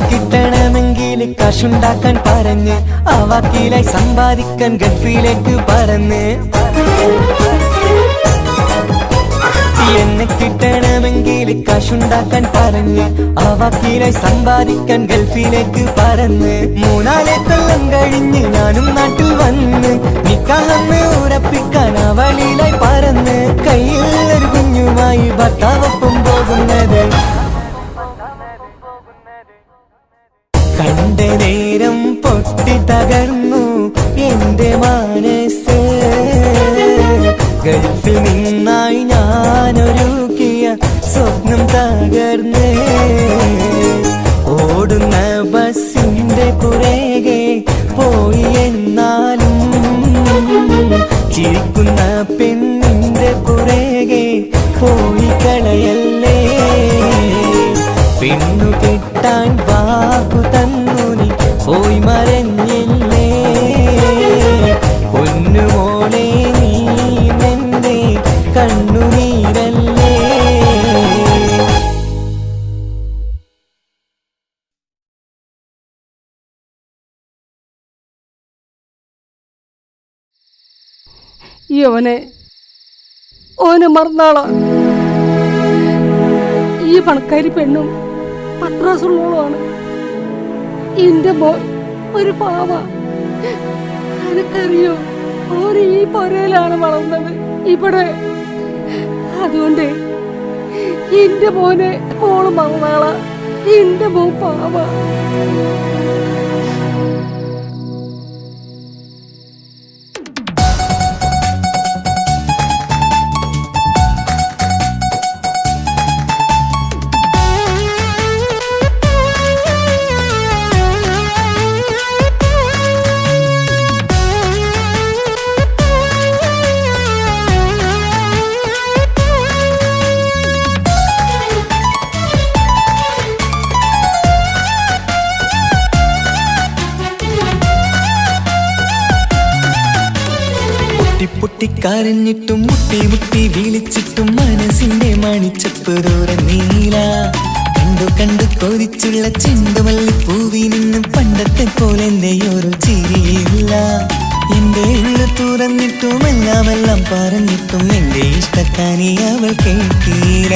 കിട്ടണമെങ്കിൽ കാശുണ്ടാക്കാൻ പറഞ്ഞ് ആ വാക്കിലായി സമ്പാദിക്കാൻ ഗൾഫിലേക്ക് പറന്ന് എന്നെ കിട്ടണമെങ്കിൽ കാശുണ്ടാക്കാൻ പറഞ്ഞ് ആ വാക്കിലായി സമ്പാദിക്കാൻ ഗൾഫിലേക്ക് പറന്ന് 3-4 കൊല്ലം കഴിഞ്ഞ് ഞാനും നാട്ടിൽ വന്ന് നിക്കാഹെന്ന് ഉറപ്പിക്കാൻ അവളിലായി പറന്ന് കയ്യിൽ ഒരു കുഞ്ഞുമായി ഭർത്താവൊപ്പം പോകുന്നത് കണ്ട നേരം പൊട്ടി തകർന്നു എന്റെ മനസ്സ് ഗൾഫിൽ നിന്നായി ഞാനൊരുക്കിയ സ്വപ്നം തകർന്ന് ഓടുന്ന ബസിന്റെ പുറകെ പോയി എന്നാലും ചിരിക്കുന്ന പെണ്ണിന്റെ പുറകെ പോയി കളയല്ലേ പെണ്ണു കെട്ടാൻ വാക്കു തന്നു നീ പോയി മറഞ്ഞില്ലേ പൊന്നുമോളെ നീ നിന്റെ കണ്ണുനീരല്ലേ ഓനെ മറന്നാളാ ഈ പണക്കാരി പെണ്ണും പത്രാസുള്ളോളാണ് എന്റെ മോൻ ഒരു പാവ എനിക്കറിയോ ഓന് ഈ പൊരയിലാണ് വളർന്നത് ഇവിടെ അതുകൊണ്ട് എന്റെ മോനെ മോള് മറന്നാളാ എന്റെ മോൻ പാവ പൊട്ടിക്കരഞ്ഞിട്ടും മുട്ടി മുട്ടി വിളിച്ചിട്ടും മനസ്സിന്റെ മണിച്ചപ്പ് ദൂരം നീല കണ്ടു കണ്ടു കൊതിച്ചുള്ള ചെണ്ടുമല്ലിപ്പൂവി നിന്നും പണ്ടത്തെ പോലെ എന്റെ ഒരു ചിരിയില്ല എന്റെ ഉള്ളു തുറന്നിട്ടും എല്ലാം പറഞ്ഞിട്ടും എന്റെ ഇഷ്ടക്കാനി അവൾ കേട്ടീര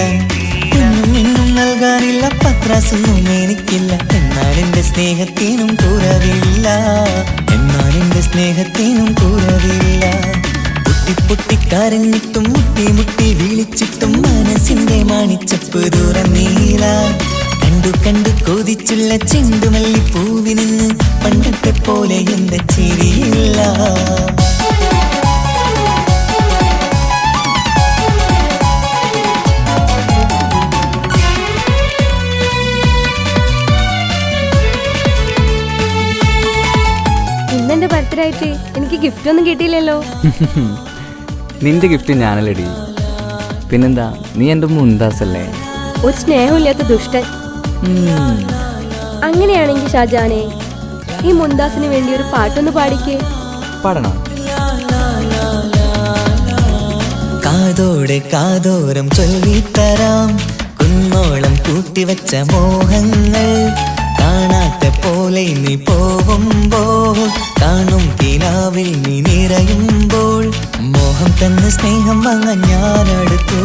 എന്നും നൽകാനില്ല പത്രാസൊന്നും എനിക്കില്ല എന്നാൽ എന്റെ സ്നേഹത്തിനും കുറവില്ല പൊട്ടിക്കരഞ്ഞിട്ടും മുട്ടി മുട്ടി വിളിച്ചിട്ടും മനസ്സിന്റെ മണിച്ചപ്പ് ദൂരം നീല കണ്ടു കണ്ടു കൊതിച്ചുള്ള ചെണ്ടുമല്ലിപ്പൂവി നിന്ന് പണ്ടത്തെ പോലെ എന്റെ ചിരിയില്ല ഇന്നെന്റെ ബർത്ത്ഡേ ആയിട്ട് എനിക്ക് ഗിഫ്റ്റ് ഒന്നും കിട്ടിയില്ലല്ലോ. നിന്റെ ഗിഫ്റ്റ് ഞാനല്ലടി, പിന്നെന്താ, നീ എൻ്റെ മുന്താസല്ലേ. ഒരു സ്നേഹമില്ലാത്ത ദുഷ്ടൻ. അങ്ങനെയാണെങ്കിൽ ഷാജാനെ, ഈ മുന്താസിന് വേണ്ടി ഒരു പാട്ടൊന്ന് പാടിക്കേ. പാടണം. കാതോടെ കാതോരം ചൊല്ലിത്തരാം കുന്നോളം കൂട്ടിവെച്ച മോഹങ്ങൾ കാണാത്ത പോലെ നീ പോവുമ്പോൾ കാണും കിനാവിൽ നീ നിറയുമ്പോൾ മോഹം തന്ന സ്നേഹം വാങ്ങാൻ ഞാനടുത്തു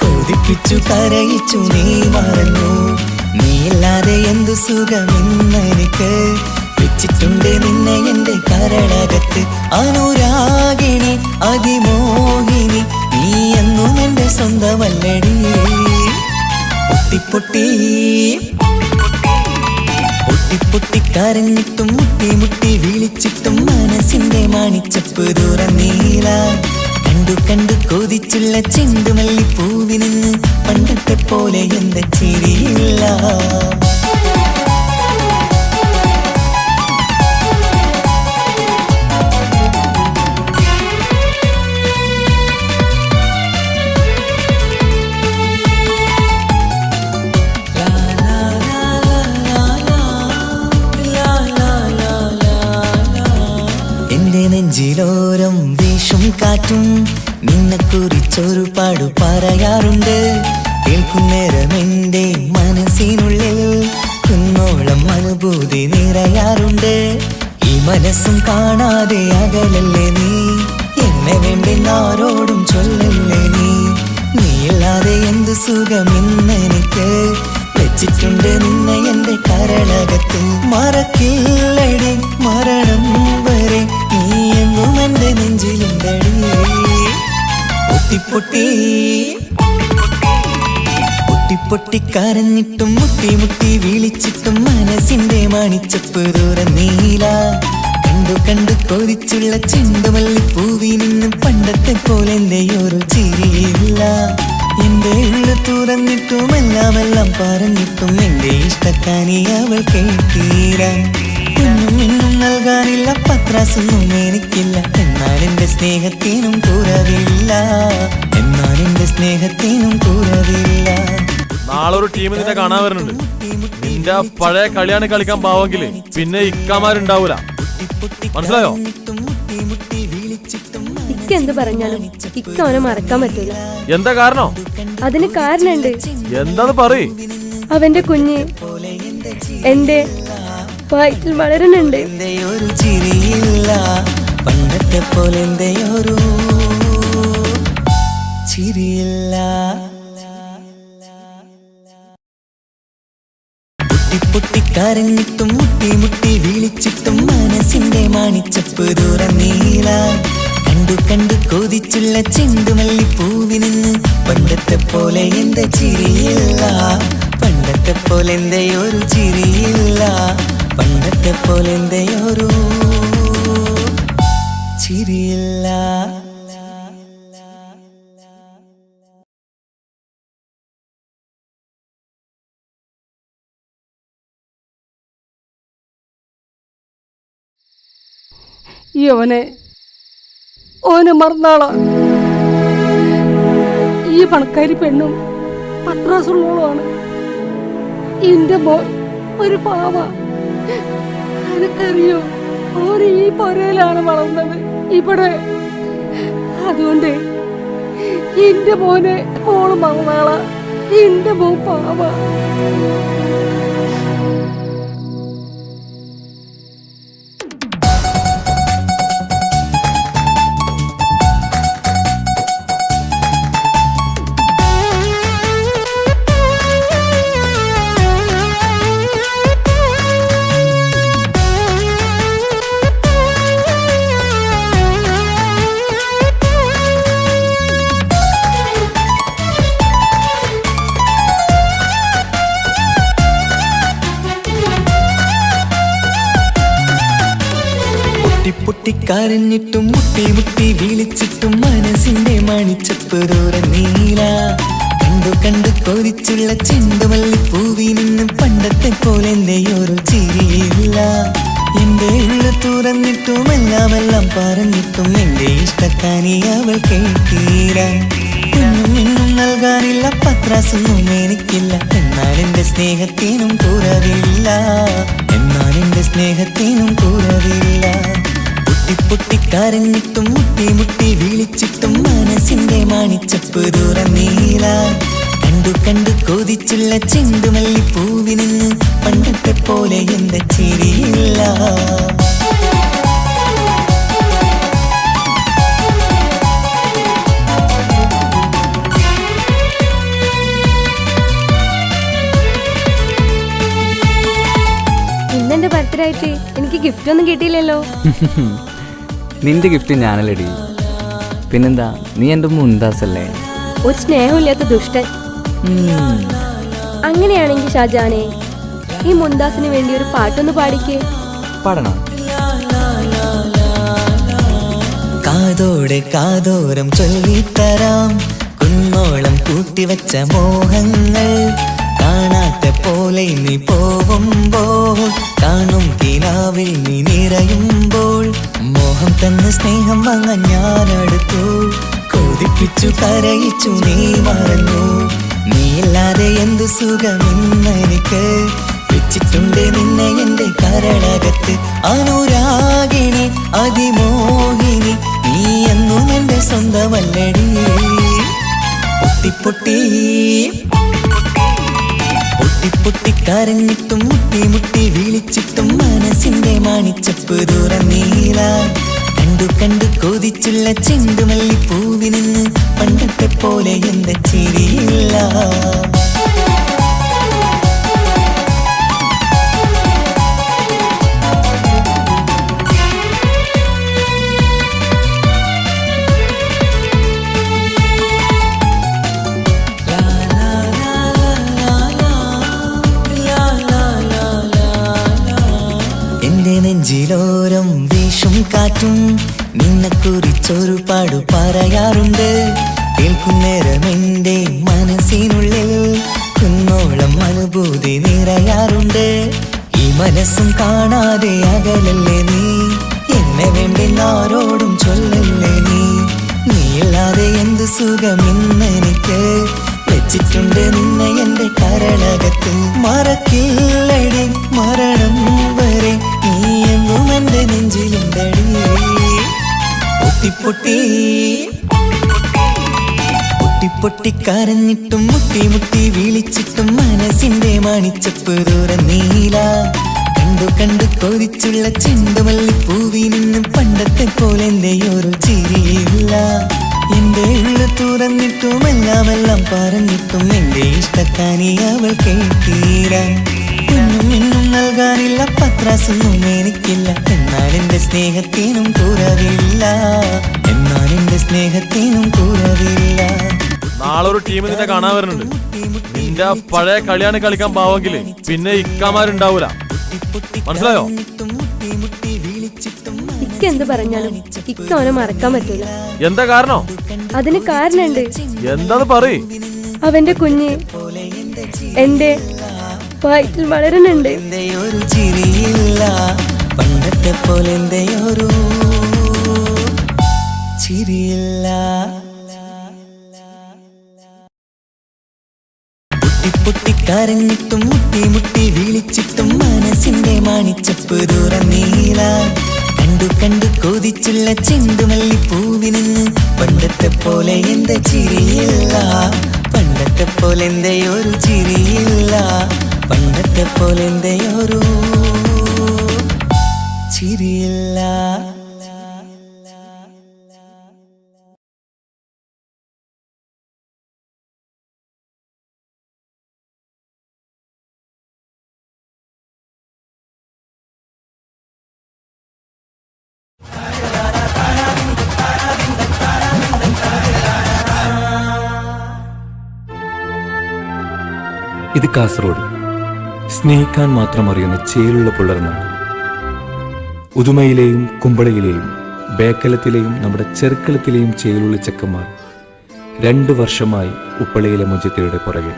കൊതിപ്പിച്ചു കരയിച്ചു നീ മറന്നു നീയില്ലാതെ എന്തു സുഖമെന്നെനിക്ക് വെച്ചിട്ടുണ്ട് നിന്നെ എന്റെ കരളകത്ത് അനുരാഗിണി അതിമോഹിനി നീ എന്നും എന്റെ സ്വന്തമല്ലടി പൊട്ടി പൊട്ടിക്കരഞ്ഞിട്ടും മുട്ടി മുട്ടി വിളിച്ചിട്ടും മനസ്സിന്റെ മണിച്ചപ്പ് ദൂരം നീല കണ്ടു കണ്ടു കൊതിച്ചുള്ള ചെണ്ടുമല്ലിപ്പൂവി നിന്ന് പണ്ടത്തെ പോലെ എന്റെ ചിരിയില്ല നെഞ്ചിലോരം വീശും കാറ്റും നിന്നെ കുറിച്ചൊരു പാടു പറയാറുണ്ട് കേൾക്കുന്നേരം എന്റെ മനസ്സിനുള്ളിൽ കുന്നോളം അനുഭൂതി നിറയാറുണ്ട് ഈ മനസ്സും കാണാതെ അകലല്ലേ നീ എന്നെ വേണ്ടെന്നാരോടും ചൊല്ലല്ലേ നീയില്ലാതെ എന്തു സുഖമെന്നെനിക്ക് വെച്ചിട്ടുണ്ട് നിന്നെ എന്റെ കരളകത്ത് മറക്കില്ലടി മരണം വരെ നീ എന്നും എന്റെ നെഞ്ചിലുണ്ടടി പൊട്ടിക്കരഞ്ഞിട്ടും മുട്ടി മുട്ടി വിളിച്ചിട്ടും മനസ്സിന്റെ മണിച്ചപ്പ് ദൂരം നീല കണ്ടു കണ്ടു കൊതിച്ചുള്ള ചെണ്ടുമല്ലിപ്പൂവി നിന്നും പണ്ടത്തെ പോലെ എന്റെ ഒരു ചിരിയില്ല എന്റെ ഉള്ളു തുറന്നിട്ടും എല്ലാം പറഞ്ഞിട്ടും എന്റെ ഇഷ്ടക്കാനി അവൾ കേട്ടീര ഇന്നും നൽകാനില്ല പത്രാസൊന്നും എനിക്കില്ല എന്നാൽ എന്റെ സ്നേഹത്തിനും കുറവില്ല നാളെ ഒരു ടീം നിന്നെ കാണാൻ വരുന്നുണ്ട്. നിന്റെ പഴയ കളിയാണ് കളിക്കാൻ പാവെങ്കില് പിന്നെ ഇക്കാമാരുണ്ടാവൂല, മനസ്സിലായോ? ഇക്ക എന്ത് പറഞ്ഞാലും ഇക്ക അവനെ മറക്കാൻ പറ്റൂല. എന്താ കാരണം? അതിന് കാരണുണ്ട്. എന്താന്ന് പറയ്. അവന്റെ കുഞ്ഞ് എന്റെ വയറ്റിൽ വളരുന്നുണ്ട്. പണ്ടത്തെ പോലെ ഒരു ചിരിയില്ല പൊട്ടിക്കരഞ്ഞിട്ടും മുട്ടി മുട്ടി വിളിച്ചിട്ടും മനസ്സിന്റെ മണിച്ചപ്പ് ദൂരം നീല കണ്ടു കണ്ടു കൊതിച്ചുള്ള ചെണ്ടുമല്ലിപ്പൂവി നിന്ന് പണ്ടത്തെ പോലെ എന്റെ ചിരിയില്ല പണ്ടത്തെ പോലെ എന്റെ ഒരു ചിരിയില്ല പണ്ടത്തെ പോലെ എന്റെ ഒരു ചിരിയില്ല. ഈ ഓനെ മറന്നാളാ. ഈ പണക്കാരി പെണ്ണും പത്രാസുള്ളോളാണ്. എന്റെ മോൻ ഒരു പാവ. എനക്കറിയോ, ഓന് ഈ പൊരയിലാണ് വളർന്നത്. ഇവിടെ അതുകൊണ്ട് എന്റെ മോനെ മോള് മകള, എന്റെ മോ പാവ. പൊട്ടിക്കരഞ്ഞിട്ടും മുട്ടി മുട്ടി വിളിച്ചിട്ടും മനസ്സിന്റെ മണിച്ചപ്പ് തുറന്നീല. കണ്ടു കണ്ടു കൊതിച്ചുള്ള ചെണ്ടുമല്ലിപ്പൂവിൽ നിന്നും പണ്ടത്തെ പോലെ എന്റെ ഒരു ചിരിയില്ല. എന്റെ ഉള്ള തുറന്നിട്ടും എല്ലാം പറഞ്ഞിട്ടും എന്റെ ഇഷ്ടക്കാനി അവൾ കേട്ടീര. ഒന്നും നൽകാനില്ല, പത്രാസൊന്നും എനിക്കില്ല. എന്നാൽ എന്റെ സ്നേഹത്തിനും കുറവില്ല, എന്നാൽ എന്റെ സ്നേഹത്തിനും കുറവില്ല. പൊട്ടിക്കരഞ്ഞിട്ടും മുട്ടി മുട്ടി വിളിച്ചിട്ടും മനസ്സിന്റെ മണിച്ചപ്പ് തുറന്നീല. കണ്ടു കണ്ടു കൊതിച്ചുള്ള ചെണ്ടുമല്ലിപ്പൂവിൽ നിന്ന് പണ്ടത്തെ പോലെ എന്റെ ചിരിയില്ല. ഇന്നെന്റെ ബർത്ത്ഡേ ആയിട്ട് എനിക്ക് ഗിഫ്റ്റ് ഒന്നും കിട്ടിയില്ലല്ലോ. നിന്റെ ഗിഫ്റ്റ് ഞാനല്ലടി, പിന്നെന്താ, നീ എൻ്റെ മുന്താസല്ലേ. ഒരു സ്നേഹമില്ലാത്ത ദുഷ്ടൻ. അങ്ങനെയാണെങ്കിൽ ഷാജാനെ, ഈ മുന്താസിന് വേണ്ടി ഒരു പാട്ടൊന്ന് പാടിക്കേ. പാടണം. കാതോടെ കാതോരം ചൊല്ലിത്തരാം കുന്നോളം കൂട്ടിവച്ച മോഹങ്ങൾ. കാണാത്ത പോലെ നീ പോവുമ്പോൾ, കാണും കിനാവിൽ നീ നിറയുമ്പോൾ, മോഹം തന്ന സ്നേഹം വാങ്ങാൻ ഞാനടുത്തു. കൊതിപ്പിച്ചു കരയിച്ചു നീ മറന്നു. നീയില്ലാതെ എന്തു സുഖമെന്നെനിക്ക്. വെച്ചിട്ടുണ്ട് നിന്നെ എന്റെ കരളകത്ത്. അനുരാഗിണി അതിമോഹിനി, നീ എന്നും എന്റെ സ്വന്തമല്ലടി. പൊട്ടി പൊട്ടിക്കരഞ്ഞിട്ടും മുട്ടി മുട്ടി വിളിച്ചിട്ടും മനസ്സിന്റെ മണിച്ചപ്പ് തുറന്നീല. കണ്ടു കണ്ടു കൊതിച്ചുള്ള ചെണ്ടുമല്ലിപ്പൂവിൽ നിന്ന് പണ്ടത്തെ പോലെ എന്റെ ചിരിയില്ല. നെഞ്ചിലോരം വീശും കാറ്റും നിന്നെ കുറിച്ചൊരു പാടു പറയാറുണ്ട്. കേൾക്കുന്നേരം എന്റെ മനസ്സിനുള്ളിൽ കുന്നോളം അനുഭൂതി നിറയാറുണ്ട്. ഈ മനസ്സും കാണാതെ അകലല്ലേ നീ, എന്നെ വേണ്ടി ആരോടും ചൊല്ലല്ലേ നീ. നീയില്ലാതെ എന്ത് സുഖമെന്നെനിക്ക്. വെച്ചിട്ടുണ്ട് നിന്നെ എന്റെ കരളകത്ത്. മറക്കില്ലടി മരണം വരെ, നീ എന്നും എന്റെ നെഞ്ചിലുണ്ടടി. പൊട്ടിക്കരഞ്ഞിട്ടും മുട്ടി മുട്ടി വിളിച്ചിട്ടും മനസ്സിന്റെ മണിച്ചപ്പ് തുറന്നീല. കണ്ടു കണ്ടു കൊതിച്ചുള്ള ചെണ്ടുമല്ലിപ്പൂവിൽ നിന്നും പണ്ടത്തെ പോലെ എന്റെ ഒരു ചിരിയില്ല. എന്റെ ഉള്ളു തുറന്നിട്ടും എല്ലാം പറഞ്ഞിട്ടും എന്റെ ഇഷ്ടക്കാനി അവൾ കേട്ടീര. ഒന്നും നൽകാനില്ല, പത്രാസൊന്നും എനിക്കില്ല. എന്നാൽ എന്റെ സ്നേഹത്തിനും കുറവില്ല, എന്നാൽ എന്റെ സ്നേഹത്തിനും കുറവില്ല. നാളെ ഒരു ടീം നിന്നെ കാണാൻ വരുന്നുണ്ട്. നിന്റെ പഴയ കളിയാണ് കളിക്കാൻ പാവെങ്കില് പിന്നെ ഇക്കാമാരുണ്ടാവൂല. മനസ്സിലായോ? ഇക്ക എന്ത് പറഞ്ഞാലും ഇക്ക അവനെ മറക്കാൻ പറ്റൂല. എന്താ കാരണം? അതിന് കാരണുണ്ട്. എന്താന്ന് പറയ്. അവന്റെ കുഞ്ഞ് എന്റെ വയറ്റിൽ വളരുന്നുണ്ട്. ഒരു ചിരിയില്ല, പണ്ടത്തെ പോലെ ഒരു ചിരിയില്ല. പൊട്ടിക്കരഞ്ഞിട്ടും മുട്ടി മുട്ടി വിളിച്ചിട്ടും മനസ്സിന്റെ മണിച്ചപ്പ് തുറന്നീല. കണ്ടു കണ്ടു കൊതിച്ചുള്ള ചെണ്ടുമല്ലിപ്പൂവിന് പണ്ടത്തെ പോലെ എന്റെ ചിരിയില്ല, പണ്ടത്തെ പോലെ എന്റെ ഒരു ചിരിയില്ല, പണ്ടത്തെ പോലെ എന്റെ ഒരു ചിരിയില്ല. ഇത് കാസർഗോഡ്, സ്നേഹിക്കാൻ മാത്രം അറിയുന്ന ചേലുള്ള പുലർന്നാണ്. ഉദുമയിലെയും കുമ്പളയിലെയും ബേക്കലത്തിലെയും നമ്മുടെ ചെറുക്കളത്തിലെയും ചേലുള്ള ചെക്കന്മാർ 2 വർഷമായി ഉപ്പളയിലെ മുജത്തയുടെ പുറകെ.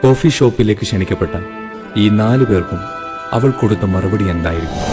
കോഫി ഷോപ്പിലേക്ക് ക്ഷണിക്കപ്പെട്ട ഈ 4 പേർക്കും അവൾ കൊടുത്ത മറുപടി എന്തായിരിക്കും?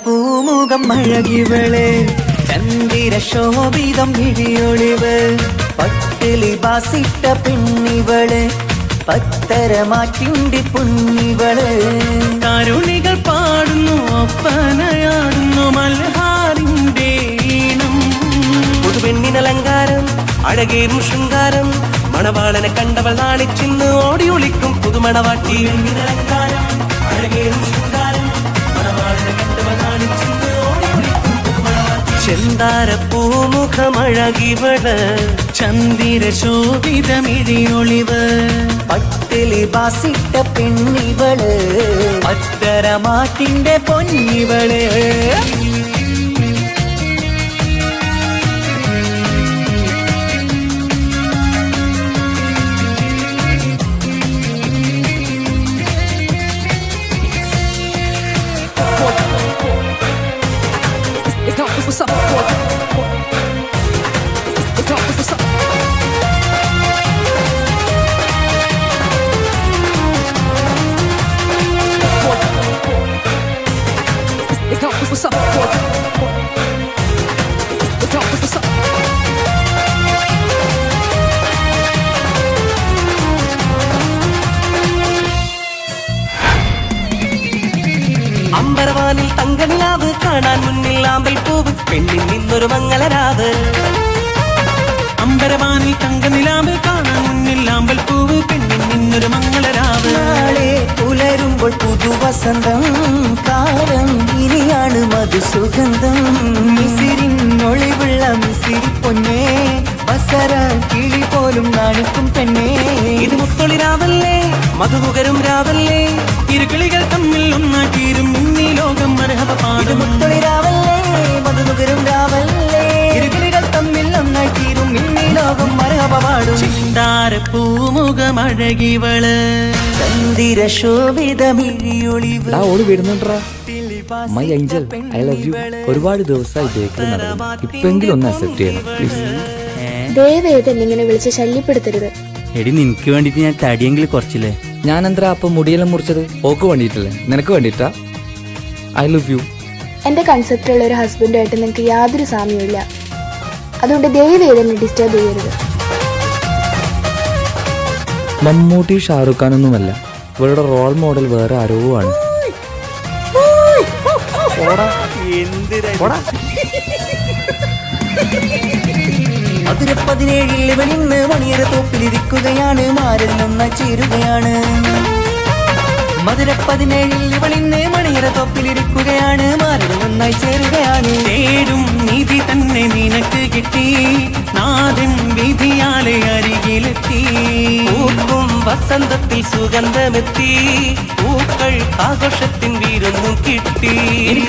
പൂമുഖം അഴകിവള്, ചന്ദിര ശോഭിതം വിഴിയൊളിവ്, പട്ടിലി ബാസിട്ട പെണ്ണിവള്, പത്തരമാറ്റിന്റെ പൊന്നിവള്. കരുണികൾ പാടുന്നു, ഒപ്പനയാടുന്നു മൽഹാറിന്റെ ഈണം. പുതുപെണ്ണിനലങ്കാരം, അഴകേറും ശൃംഗാരം, മണവാളനെ കണ്ടവൾ നാണിച്ചിന്ന് ഓടി ഒളിക്കും പുതുമണവാട്ടി. പെണ്ണിനലങ്കാരം, അഴകേറും ശൃംഗാരം, മണവാളനെ കണ്ടവൾ നാണിച്ചിന്ന് ഓടി ഒളിക്കും പുതുമണവാട്ടി. ചെന്താരപ്പൂമുഖമഴകിവള്, ചന്ദിര ശോഭിതമിഴിയൊളിവ്, പട്ടിലി ബാസിട്ട പെണ്ണിവള്, പത്തരമാറ്റിന്റെ പൊന്നിവള്. അമ്പരവാനിൽ തങ്കനിലാവ് കാണാൻ മുന്നിൽ ആമ്പൽ പൂവ്, പെണ്ണിൽ നിന്നൊരു മംഗളരാവ്. അമ്പരവാനിൽ തങ്കനിലാവ് കാണാൻ മുന്നിൽ ആമ്പൽ പൂവ്, പെണ്ണിൽ നിന്നൊരു മംഗളരാവ്. നാളെ പുലരുമ്പോൾ പുതുവസന്തം, കാലം ഇനിയാണ് മധുസുഗന്ധം. മിസിരിനൊളിവുള്ള മിസിരി പൊന്നേ, ബസര കിളി പോലും നാണിക്കും പെണ്ണേ. ഇത് മുത്തൊളി രാവല്ലേ, മധുപുകരും രാവല്ലേ, ഇരുകിളികൾ തമ്മിൽ ഒന്നാക്കിയിരും ഇന്നീ ലോകം മരഹബ പാടും. മുത്തൊളി രാവല്ലേ, മധുമുകരും രാവല്ലേ, ഇരുകിളികൾ തമ്മിൽ ഒന്നാക്കിയിരും ഇന്നീ ലോകം മരഹബ പാടും. ചെന്താരപ്പൂമുഖമഴകിവള്, ചന്ദിര ശോഭിതമിഴിയൊളിവ്. ഓട് വരുന്നുണ്ടാ my angel, I love you. ഒരുപാട് ദിവസമായി ബേക്കറി നടന്നു, ഇപ്പെങ്കിലും ഒന്ന് അക്സെപ്റ്റ് ചെയ്യണം പ്ലീസ്. ദയവേദൻ ഇങ്ങനെ വിളിച്ച് ശല്യപ്പെടുത്തരുത്. എടി നിനക്ക് വേണ്ടിട്ട് ഞാൻ തടിയെങ്കിലും കുറച്ചില്ലേ. ഞാൻ എന്താ അപ്പൊ മുടിയെല്ലാം മുറിച്ചത്? ഓക്ക് വേണ്ടിയിട്ടല്ലേ, നിനക്ക് വേണ്ടിയിട്ടാ? I love U. എന്റെ കൺസെപ്റ്റുള്ള ഒരു ഹസ്ബൻഡുമായിട്ട് നിങ്ങൾക്ക് യാതൊരു സാമ്യമില്ല. അതുകൊണ്ട് ദയവേദനെ ഡിസ്റ്റർബ് ചെയ്യരുത്. മമ്മൂട്ടി ഷാറുഖ് ഖാനൊന്നുമല്ല, ഇവരുടെ റോൾ മോഡൽ വേറെ ആരോ ആണ്. മധുര17 ഇവളിന്ന് മണിയറ തോപ്പിലിരിക്കുകയാണ്, മാറിൽ നിന്ന് ചേരുകയാണ്. മധുര17 ഇവളിന്ന് മണിയറ തോപ്പിലിരിക്കുകയാണ്, മാറിൽ നന്നായി ചേരുകയാണ്. തേടും നീതി തന്നെ നിനക്ക് കിട്ടി, നാഥൻ വിധിയാലെ അരികിലെത്തി. പൂക്കും വസന്തത്തിൽ സുഗന്ധമെത്തി, പൂക്കൾ ആഘോഷത്തിൻ വീരൊന്നും കിട്ടി.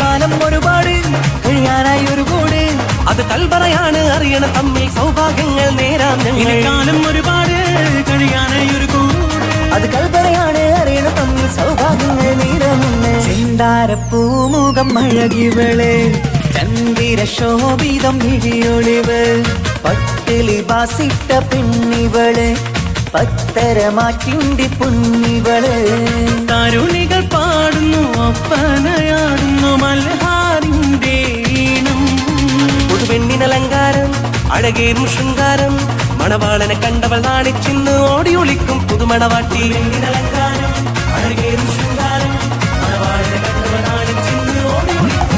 കാലം ഒരുപാട് കഴിയാനായി ഒരു കൂട്, അത് കൽപറയാണ് അറിയണം തമ്മിൽ സൗഭാഗ്യങ്ങൾ നേരാം ഞങ്ങൾ കാലം ഒരുപാട് കഴിയാനൊരു അത് കൽപറയാണ് അറിയണം തമ്മിൽ സൗഭാഗ്യങ്ങൾ നേരാമെന്ന് ചെന്താരപ്പൂമുഖം അഴകിവള് ചന്ദിര ശോഭിതം മിഴിയൊളിവ് പട്ടിലി ബാസിട്ട പെണ്ണിവള് പത്തരമാറ്റിന്റെ പൊന്നിവള് താരുണികൾ പാടുന്നു ഒപ്പനയാടുന്നു മൽഹാറിന്റെ ഈണം പുതുപെണ്ണിനലങ്കാരം അഴകേറും ശൃംഗാരം മണവാളനെ കണ്ടവൾ നാണിച്ചിന്ന് ഓടി ഒളിക്കും പുതുമണവാട്ടി അലങ്കാരം അഴകേറും ശൃംഗാരം മണവാളനെ കണ്ടവൾ നാണിച്ചിന്ന് ഓടി ഒളിക്കും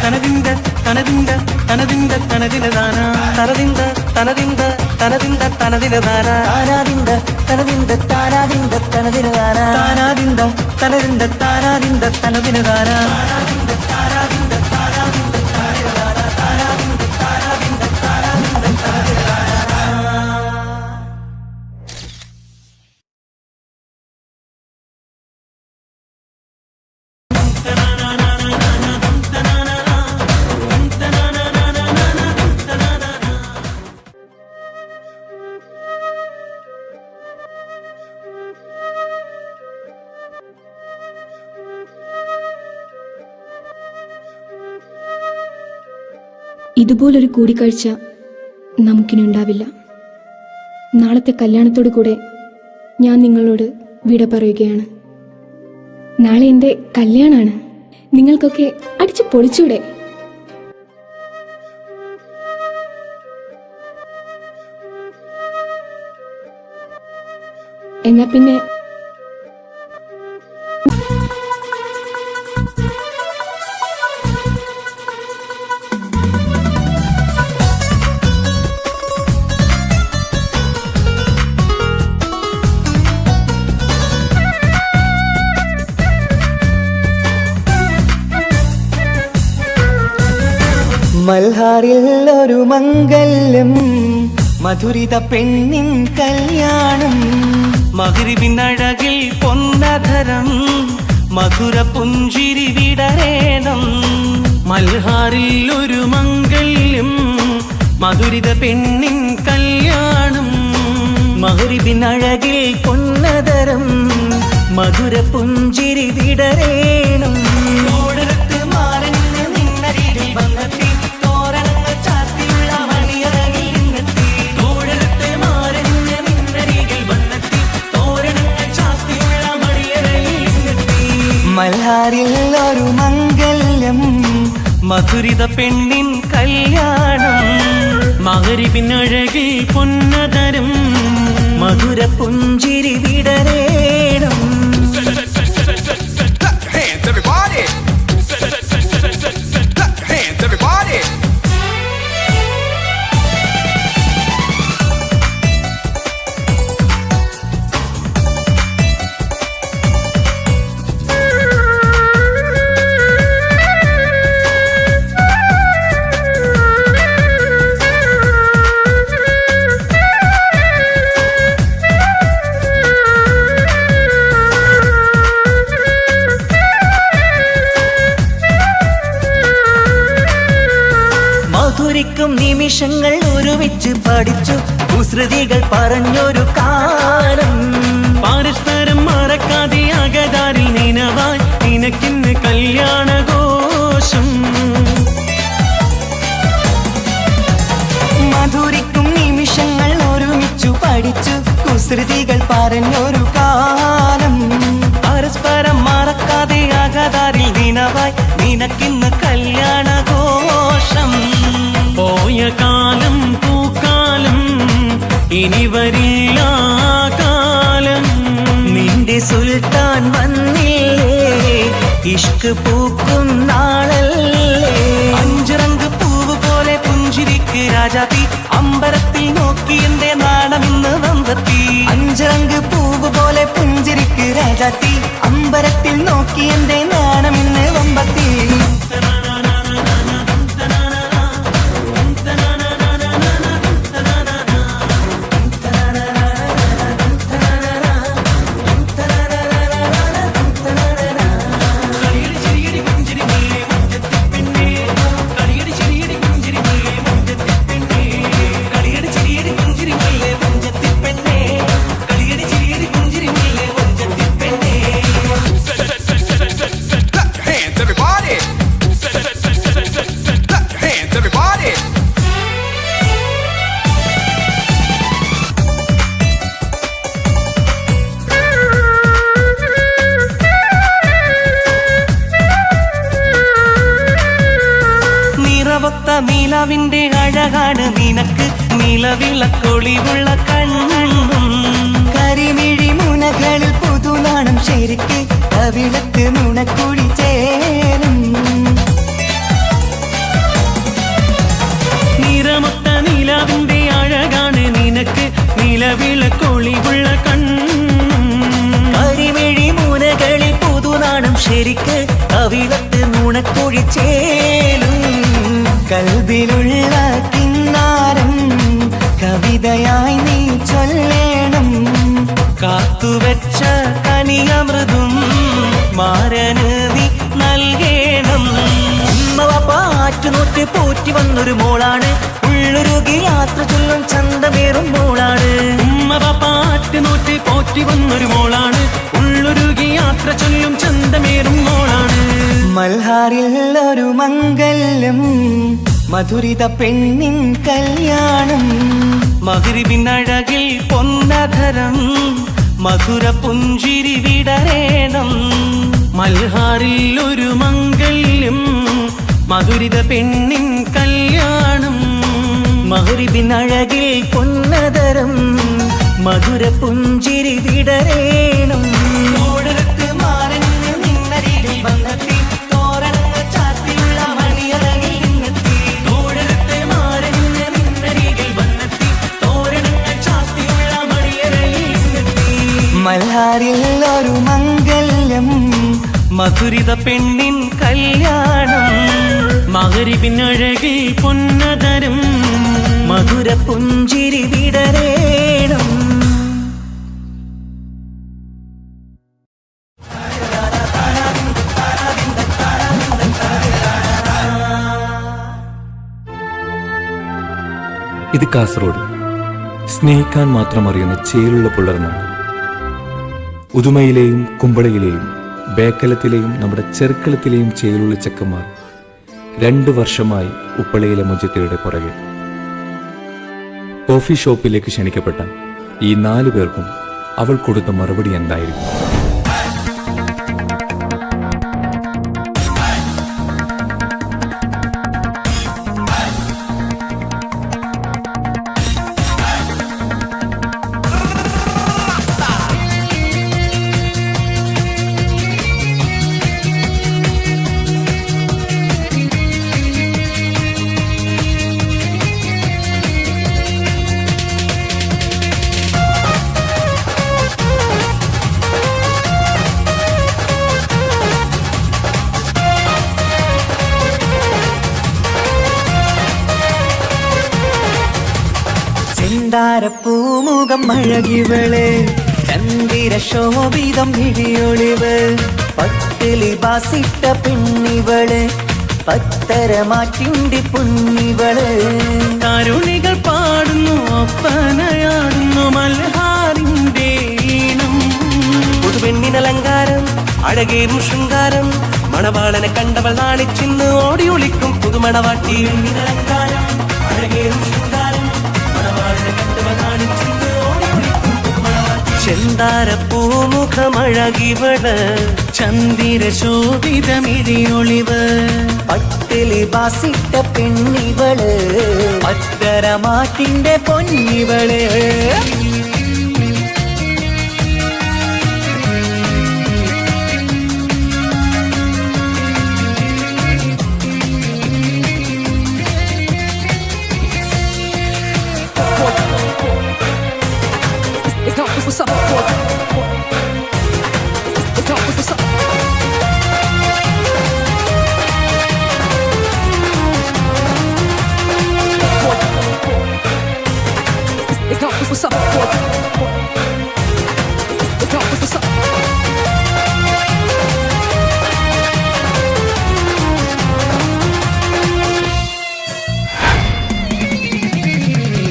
തനതിന്ത തനതിന്ത തനതിന്ത തനതിനദാന തനതിന്ത തനതിന്ത തനതിന്ത തനതിനദാന താനാദിന്ത തനതിന്ത താനാദിന്ത തനതിനദാന താനാദിന്ത തനതിന്ത താനാദിന്ത തനതിനദാന ഇതുപോലൊരു കൂടിക്കാഴ്ച നമുക്കിനുണ്ടാവില്ല. നാളത്തെ കല്യാണത്തോടു കൂടെ ഞാൻ നിങ്ങളോട് വിട പറയുകയാണ്. നാളെ എൻ്റെ കല്യാണമാണ്. നിങ്ങൾക്കൊക്കെ അടിച്ചു പൊളിച്ചൂടെ? എന്നാ പിന്നെ മൽഹാറിൽ ഒരു മംഗല്യം മധുരിത പെണ്ണിൻ കല്യാണം മഗ്രിബിനഴകിൽ പൊന്നധരം മധുര പുഞ്ചിരി വിടരേണം മൽഹാറിൽ ഒരു മംഗല്യം മധുരിത പെണ്ണിൻ കല്യാണം മഗ്രിബിനഴകിൽ പൊന്നധരം മധുര പുഞ്ചിരി വിടരേണം ഓടരത്ത് മാറഞ്ഞ് നിന്നരികിൽ വന്നെത്തി തോരണങ്ങൾ ചാർത്തിയുള്ള മണിയറകിൽ നിന്നെത്തി ഓടരത്ത് മാറഞ്ഞ് നിന്നരികിൽ വന്നെത്തി തോരണങ്ങൾ ചാർത്തിയുള്ള മണിയറകിൽ നിന്നെത്തി മൽഹാറിൽ ഒരു മംഗല്യം മധുരിത പെണ്ണിൻ കല്യാണം മഗ്രിബിനഴകിൽ പൊന്നതരം മധുര പുഞ്ചിരി വിടരേണം Hands everybody! Hands everybody! മധുരിക്കും നിമിഷങ്ങൾ ഒരുമിച്ച് പഠിച്ചു കുസൃതികൾ പറഞ്ഞൊരു കാലം പരസ്പരം മറക്കാതെ അകതാരിൽ നിനവായി നിനക്കിന്ന് കല്യാണഘോഷം മധുരിക്കും നിമിഷങ്ങൾ ഒരുമിച്ചു പഠിച്ചു കുസൃതികൾ പറഞ്ഞൊരു കാലം പരസ്പരം മറക്കാതെ അകതാരിൽ ദിനവായി നിനക്കിന്ന് കല്യാണഘോഷം പോയ കാലം പൂക്കാലം ഇനി വരില്ല കാലം നിന്റെ സുൽത്താൻ വന്നില്ലേ ഇഷ്ക് പൂക്കും നാളല്ലേ അഞ്ചിറങ്ക് പൂവ് പോലെ പുഞ്ചിരിക്ക് രാജാത്തി അമ്പരത്തിൽ നോക്കി എന്റെ നാണമിന്ന് വന്നെത്തി അഞ്ചിറങ്ക് പൂവ് പോലെ പുഞ്ചിരിക്ക് രാജാത്തി അമ്പരത്തിൽ നോക്കി എന്റെ നാണമിന്ന് വമ്പത്തി അഴകാണ് നിനക്ക് നിലവിളക്കൊളിവുള്ള കണ്ണും കരിമിഴി മുനകളിൽ പുതുനാണം ശരിക്ക് കവിളത്ത് നുണക്കുഴി ചേരും നിറമൊത്ത നിലാവിന്റെ അഴകാണ് നിനക്ക് നിലവിളക്കൊളിവുള്ള കണ്ണും കരിമിഴി മുനകളിൽ പുതുനാണം ശരിക്ക് കവിളത്ത് നുണക്കുഴി ചേരും കൽബിലുള്ള കിന്നാരം കവിതയായി നീ ചൊല്ലേണം കാത്തുവെച്ച കനിയമൃതും മാരന് നീ നൽകേണം പാറ്റുനോറ്റ് പോറ്റി വന്നൊരു മോളാണ് ഉള്ളൊരുകി യാത്ര ചൊല്ലും ചന്തമേറും മോളാണ് പാറ്റുനോറ്റ് പോറ്റി വന്നൊരു മോളാണ് ഉള്ളൊരുകി യാത്ര ചൊല്ലും ചന്തമേറും മോളാണ് മൽഹാറിൽ ഒരു മംഗല്യം മധുരിത പെണ്ണിൻ കല്യാണം മഗ്രിബിനഴകിൽ പൊന്നധരം മധുര പുഞ്ചിരി വിടരേണം മൽഹാറിൽ ഒരു മംഗല്യം മധുരിത പെണ്ണിൻ കല്യാണം മഗ്രിബിനഴകിൽ പൊന്നതരം മധുര പുഞ്ചിരി വിടരേണം ഓടരത്ത് മാറഞ്ഞ് നിന്നരികിൽ വന്നെത്തി തോരണങ്ങൾ ചാത്തിയുള്ള മണിയറകിൽ നിന്നെത്തി ഓടരത്ത് മാറഞ്ഞ് നിന്നരികിൽ വന്നെത്തി തോരണങ്ങൾ ചാത്തിയുള്ള മണിയറകിൽ നിന്നെത്തി മൽഹാറിൽ ഒരു മംഗല്യം മധുരിത പെണ്ണിൻ കല്യാണം മഗ്രിബിനഴകിൽ പൊന്നതരം മധുര പുഞ്ചിരി വിടരേണം ഇത് കാസർഗോഡ് സ്നേഹിക്കാൻ മാത്രം അറിയുന്ന ചേലുള്ള പുലർന്നാണ്. ഉദുമയിലെയും കുമ്പളയിലെയും ബേക്കലത്തിലെയും നമ്മുടെ ചെറുക്കളത്തിലെയും ചേലുള്ള ചെക്കന്മാർ 2 വർഷമായി ഉപ്പളയിലെ മുജത്തയുടെ പുറകെ. കോഫി ഷോപ്പിലേക്ക് ക്ഷണിക്കപ്പെട്ട ഈ 4 പേർക്കും അവൾ കൊടുത്ത മറുപടി എന്തായിരിക്കും? പൂമുഖം അഴകിവള് ചന്ദിര ശോഭിതം വിഴിയൊളിവ് പട്ടിലി ബാസിട്ട പെണ്ണിവള് പത്തരമാറ്റിന്റെ പൊന്നിവള് തരുണികൾ പാടുന്നു ഒപ്പനയാടുന്നു മൽഹാറിന്റെ ഈണം പുതുപെണ്ണിനലങ്കാരം അഴകേറും ശൃംഗാരം മണവാളനെ കണ്ടവൾ നാണിച്ചിന്ന് ഓടി ഒളിക്കും പുതുമണവാട്ടി പെണ്ണിനലങ്കാരം അഴകേറും ശൃംഗാരം മണവാളനെ കണ്ടവൾ നാണിച്ചിന്ന് ഓടി ഒളിക്കും പുതുമണവാട്ടി ചെന്താരപ്പൂമുഖമഴകിവള് ചന്ദിര ശോഭിതമിഴിയൊളിവ് പട്ടിലി ബാസിട്ട പെണ്ണിവള് പത്തരമാറ്റിന്റെ പൊന്നിവള്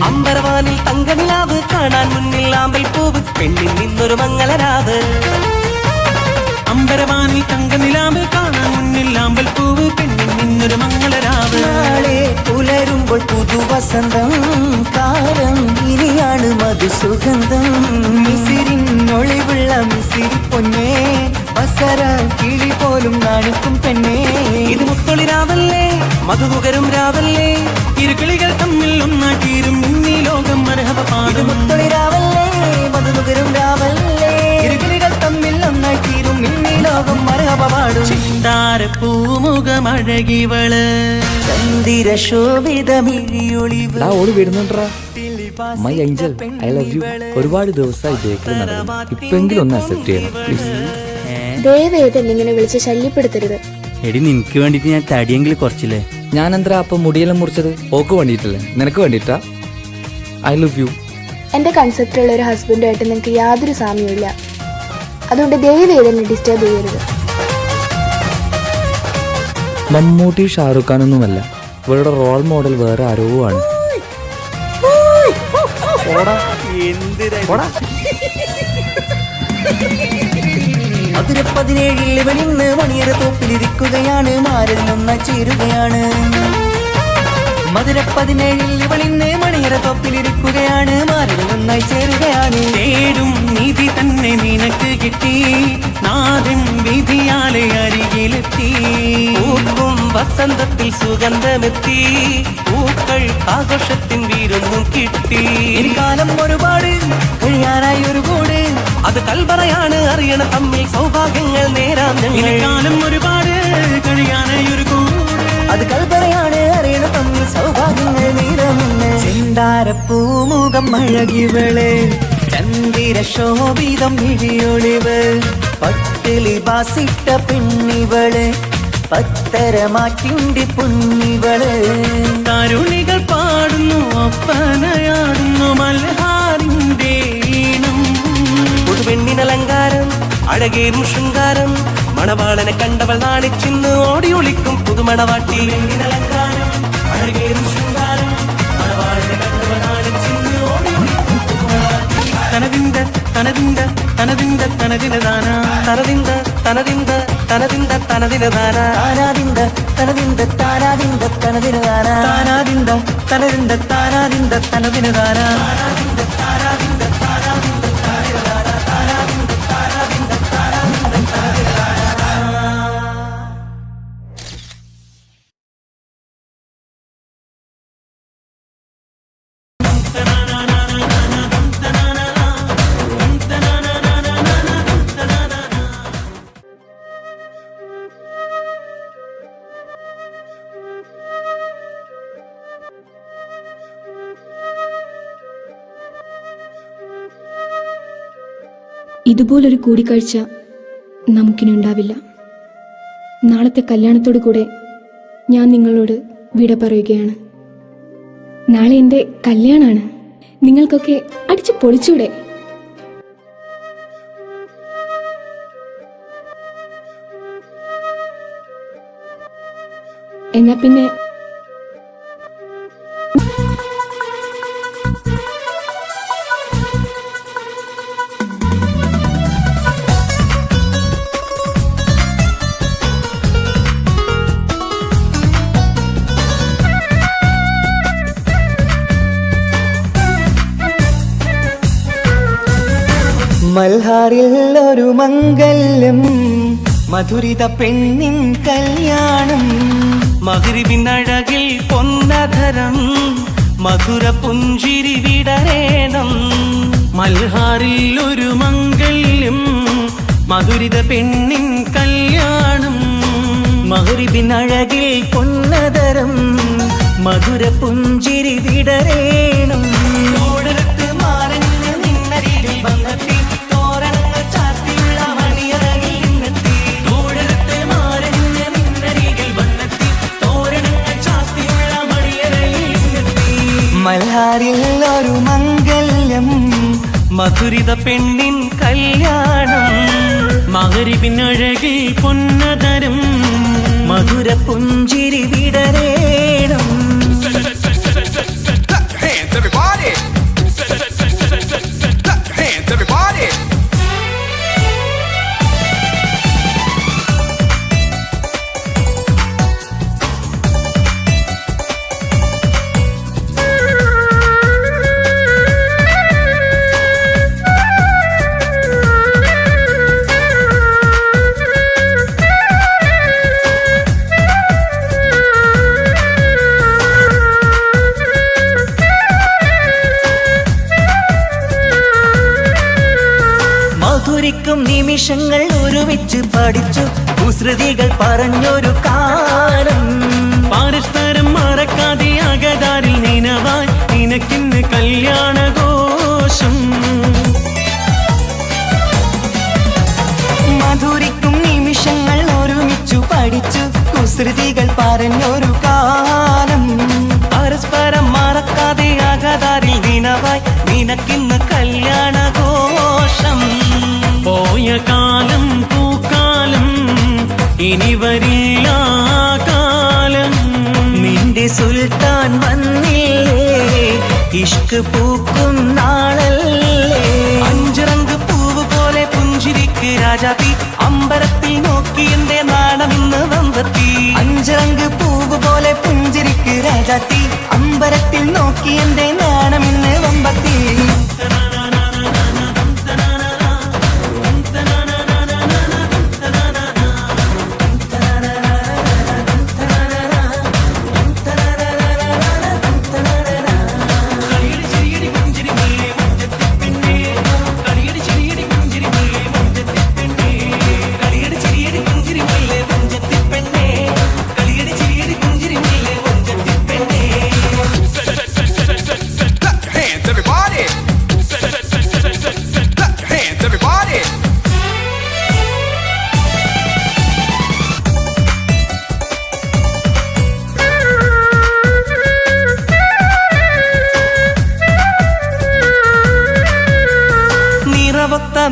അമ്പരവാനിൽ തങ്കനിലാവ് കാണാൻ മുന്നിൽ ആമ്പൽ പൂവ് പെണ്ണിൽ നിന്നൊരു മംഗളരാവ് അമ്പരവാനിൽ തങ്കനിലാവ് കാണാൻ മുന്നിൽ ആമ്പൽ പൂവ് പെണ്ണിൽ നിന്നൊരു മംഗളരാവ് നാളെ പുലരുമ്പോൾ പുതുവസന്തം കാലം ഇനിയാണ് മധുസുഗന്ധം മിസിരിൻ ഒളിവുള്ള മിസിരി പൊന്നേ മത്സര കിളി പോലും നാണിക്കും പെണ്ണേ. ഇത് മുത്തൊളി രാവല്ലേ, മധുകരും രാവല്ലേ, ഇരുകിളികൾ തമ്മിൽ ഒന്നാട്ടീരും ഇന്നീ ലോകം മരഹബ പാടും. മുത്തൊളി രാവല്ലേ, മധുകരും രാവല്ലേ, ഇരുകിളികൾ തമ്മിൽ ഒന്നാട്ടീരും ഇന്നീ ലോകം മരഹബ പാടും. ചിന്താര പൂമുഖമഴകിവള്, ചന്ദിര ശോഭിതമിഴിയൊളിവ്. ഓടി വരുന്നുണ്ടാ my angel, I love you. ഒരുപാട് ദിവസമായി ബേക്കറി നടന്നു, ഇപ്പെങ്കിലും ഒന്ന് അക്സെപ്റ്റ് ചെയ്യണം പ്ലീസ്. ദയവേദൻ ഇങ്ങനെ വിളിച്ച് ശല്യപ്പെടുത്തരുത്. എടി നിനക്ക് വേണ്ടിട്ട് ഞാൻ തടിയെങ്കിലും കുറച്ചില്ലേ. ഞാൻ എന്താ അപ്പം മുടിയെല്ലാം മുറിച്ചത്? ഓക്ക് വേണ്ടിയിട്ടല്ലേ, നിനക്ക് വേണ്ടിയിട്ടാ? I love U. എൻ്റെ കൺസെപ്റ്റുള്ള ഒരു ഹസ്ബൻഡുമായിട്ട് നിങ്ങൾക്ക് യാതൊരു സാമ്യമില്ല. അതുകൊണ്ട് ദയവേദനെ ഡിസ്റ്റർബ് ചെയ്യരുത്. മമ്മൂട്ടി ഷാറുഖ് ഖാനൊന്നുമല്ല, ഇവരുടെ റോൾ മോഡൽ വേറെ ആരോ ആണ്. മധുര 17 ഇവനിന്ന് മണിയറ തോപ്പിലിരിക്കുകയാണ്, മാറിൽ നിന്ന് ചേരുകയാണ്. മധുര 17 ഇവളിന്ന് മണിയറ തോപ്പിലിരിക്കുകയാണ്, മാറിൽ നന്നായി ചേരുകയാണ്. തേടും നീതി തന്നെ നിനക്ക് കിട്ടി, നാഥൻ വിധിയാലെ അരികിലെത്തി. പൂക്കും വസന്തത്തിൽ സുഗന്ധമെത്തി, പൂക്കൾ ആഘോഷത്തിൻ വീരൊന്നും കിട്ടി. കാലം ഒരുപാട് കഴിയാനായി ഒരു കൂട്, അത് കൽപറയാണ് അറിയണ തമ്മിൽ സൗഭാഗ്യങ്ങൾ നേരാം ഞങ്ങൾ. കാലം ഒരുപാട് കഴിയാനായി ഒരു കൂട്, അത് കൽപറയാണ് അറിയണ തമ്മിൽ സൗഭാഗ്യങ്ങൾ നേരാമെന്ന്. ചെന്താരപ്പൂമുഖം അഴകിവള്, ചന്ദിര ശോഭിതം ഇഴിയൊളിവ്, പട്ടിലി ബാസിട്ട പെണ്ണിവള്, പത്തരമാറ്റിന്റെ പൊന്നിവള്. കരുണികൾ പാടുന്നു, ഒപ്പനയാടുന്നു മൽഹാറിന്റെ ഈണം. പുതുപെണ്ണിനലങ്കാരം, അഴകേറും ശൃംഗാരം, മണവാളനെ കണ്ടവൾ നാണിച്ചിന്ന് ഓടി ഒളിക്കും പുതുമണവാട്ടി. പെണ്ണിനലങ്കാരം, അഴകേറും ശൃംഗാരം, മണവാളനെ കണ്ടവൾ നാണിച്ചിന്ന് ഓടി ഒളിക്കും പുതുമണവാട്ടി. തനതിന്ത തനതിന്ത തനതിന്ത തനതിനദാന, തനതിന്ത തനതിന്ത തനതിന്ത തനതിനദാന, താനാദിന്ത തനതിന്ത താനാദിന്ത തനതിനദാന, താനാദിന്ത തനതിന്ത താനാദിന്ത തനതിനദാന. ഇതുപോലൊരു കൂടിക്കാഴ്ച നമുക്കിനുണ്ടാവില്ല. നാളത്തെ കല്യാണത്തോടു കൂടെ ഞാൻ നിങ്ങളോട് വിട പറയുകയാണ്. നാളെ എൻ്റെ കല്യാണമാണ്. നിങ്ങൾക്കൊക്കെ അടിച്ചു പൊളിച്ചൂടെ? എന്നാ പിന്നെ മൽഹാറിൽ ഒരു മംഗല്യം, മധുരിത പെണ്ണിൻ കല്യാണം. മഗ്രിബിനഴകിൽ പൊന്നധരം, മധുര പുഞ്ചിരി വിടരേണം. മൽഹാറിൽ ഒരു മംഗല്യം, മധുരിത പെണ്ണിൻ കല്യാണം. മഗ്രിബിനഴകിൽ പൊന്നധരം, മധുര പുഞ്ചിരി വിടരേണം. ഓടരത്ത് മാറഞ്ഞ് നിന്നരികിൽ വന്നെത്തി, തോരണങ്ങൾ ചാർത്തിയുള്ള മണിയറകിൽ നിന്നെത്തി. ഓടരത്ത് മാറഞ്ഞ് നിന്നരികിൽ വന്നെത്തി, തോരണങ്ങൾ ചാർത്തിയുള്ള മണിയറകിൽ നിന്നെത്തി. മൽഹാറിൽ ഒരു മംഗല്യം, മധുരിത പെണ്ണിൻ കല്യാണം. മഗ്രിബിനഴകിൽ പൊന്നധരം, മധുര പുഞ്ചിരി വിടരേണം. Hands everybody. Hands everybody. മധുരിക്കും നിമിഷങ്ങൾ ഒരുമിച്ച് പഠിച്ചു കുസൃതികൾ പറഞ്ഞൊരു കാലം പരസ്പരം മറക്കാതെ അകതാരിൽ നിനവായി നിനക്കിന്ന് കല്യാണഘോഷം മധുരിക്കും നിമിഷങ്ങൾ ഒരുമിച്ചു പഠിച്ചു കുസൃതികൾ പറഞ്ഞൊരു കാലം പരസ്പരം മറക്കാതെ അകതാരിൽ നിനവായി നിനക്കിന്ന് കല്യാണഘോഷം പോയ കാലം പൂക്കാലം ഇനി വരില്ല കാലം നിന്റെ സുൽത്താൻ വന്നില്ലേ ഇഷ്ക് പൂക്കും നാളല്ലേ അഞ്ചിറങ്ക് പൂവ് പോലെ പുഞ്ചിരിക്ക് രാജാത്തി അമ്പരത്തിൽ നോക്കി എന്റെ നാണമിന്ന് വന്നെത്തി അഞ്ചിറങ്ക് പൂവ് പോലെ പുഞ്ചിരിക്ക് രാജാത്തി അമ്പരത്തിൽ നോക്കി എന്റെ നാണമിന്ന് വമ്പത്തി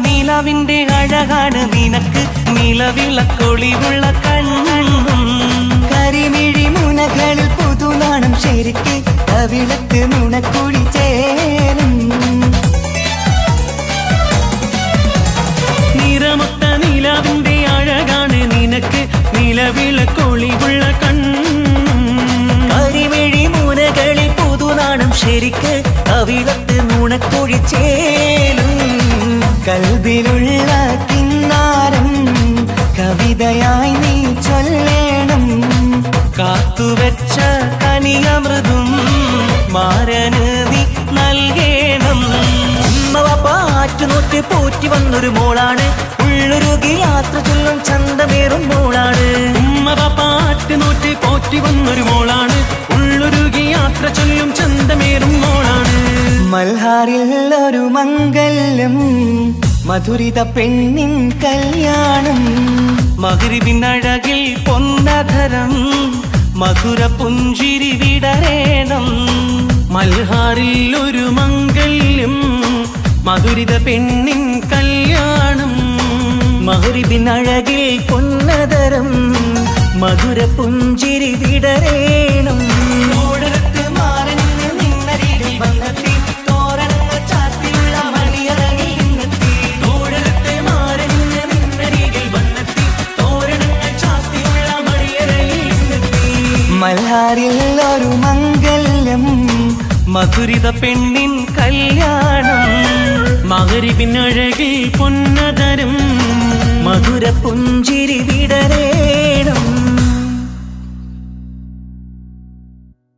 നിലവിന്റെ അഴകാണ് നിനക്ക് നിലവിളക്കൊളിവുള്ള കണ്ണും കരിമിഴി മുനകളിൽ പുതുനാണം ശരിക്ക് കവിളത്ത് നുണക്കുഴി ചേരും നിറമൊത്ത നിലവിന്റെ അഴകാണ് നിനക്ക് നിലവിളക്കൊളിവുള്ള കണ്ണും കരിമിഴി മുനകളിൽ പുതുനാണം ശരിക്ക് കവിളത്ത് നുണക്കുഴി ചേരും കൽബിലുള്ള കിന്നാരം കവിതയായി നീ ചൊല്ലേണം കാത്തുവെച്ച കനിയമൃതും മാരന് നീ നൽകേണം പാറ്റുനോറ്റ് പോറ്റി വന്നൊരു മോളാണ് ഉള്ളൊരുകി യാത്ര ചൊല്ലും ചന്തമേറും മോളാണ് പാറ്റുനോറ്റ് പോറ്റി വന്നൊരു മോളാണ് ഉള്ളൊരുകി യാത്ര ചൊല്ലും ചന്തമേറും മോളാണ് മൽഹാറിൽ ഒരു മംഗല്യം മധുരിത പെണ്ണിൻ കല്യാണം മഗ്രിബിനഴകിൽ പൊന്നധരം മധുര പുഞ്ചിരി വിടരേണം മൽഹാറിൽ ഒരു മംഗല്യം മധുരിത പെണ്ണിൻ കല്യാണം മഗ്രിബിനഴകിൽ പൊന്നധരം മധുര പുഞ്ചിരി വിടരേണം ഓടരത്ത് മാറനിന്ന് നിന്നരികിൽ വന്നെത്തി തോരണങ്ങൾ ചാത്തിയുള്ള മണിയറകിൽ നിന്നെത്തി ഓടരത്ത് മാറനിന്ന് നിന്നരികിൽ വന്നെത്തി തോരണങ്ങൾ ചാത്തിയുള്ള മണിയറകിൽ നിന്നെത്തി മൽഹാറിൽ ഒരു മംഗല്യം മധുരിത പെണ്ണിൻ കല്യാണം മഗ്രിബിനഴകിൽ പൊന്നധരം മധുര പുഞ്ചിരി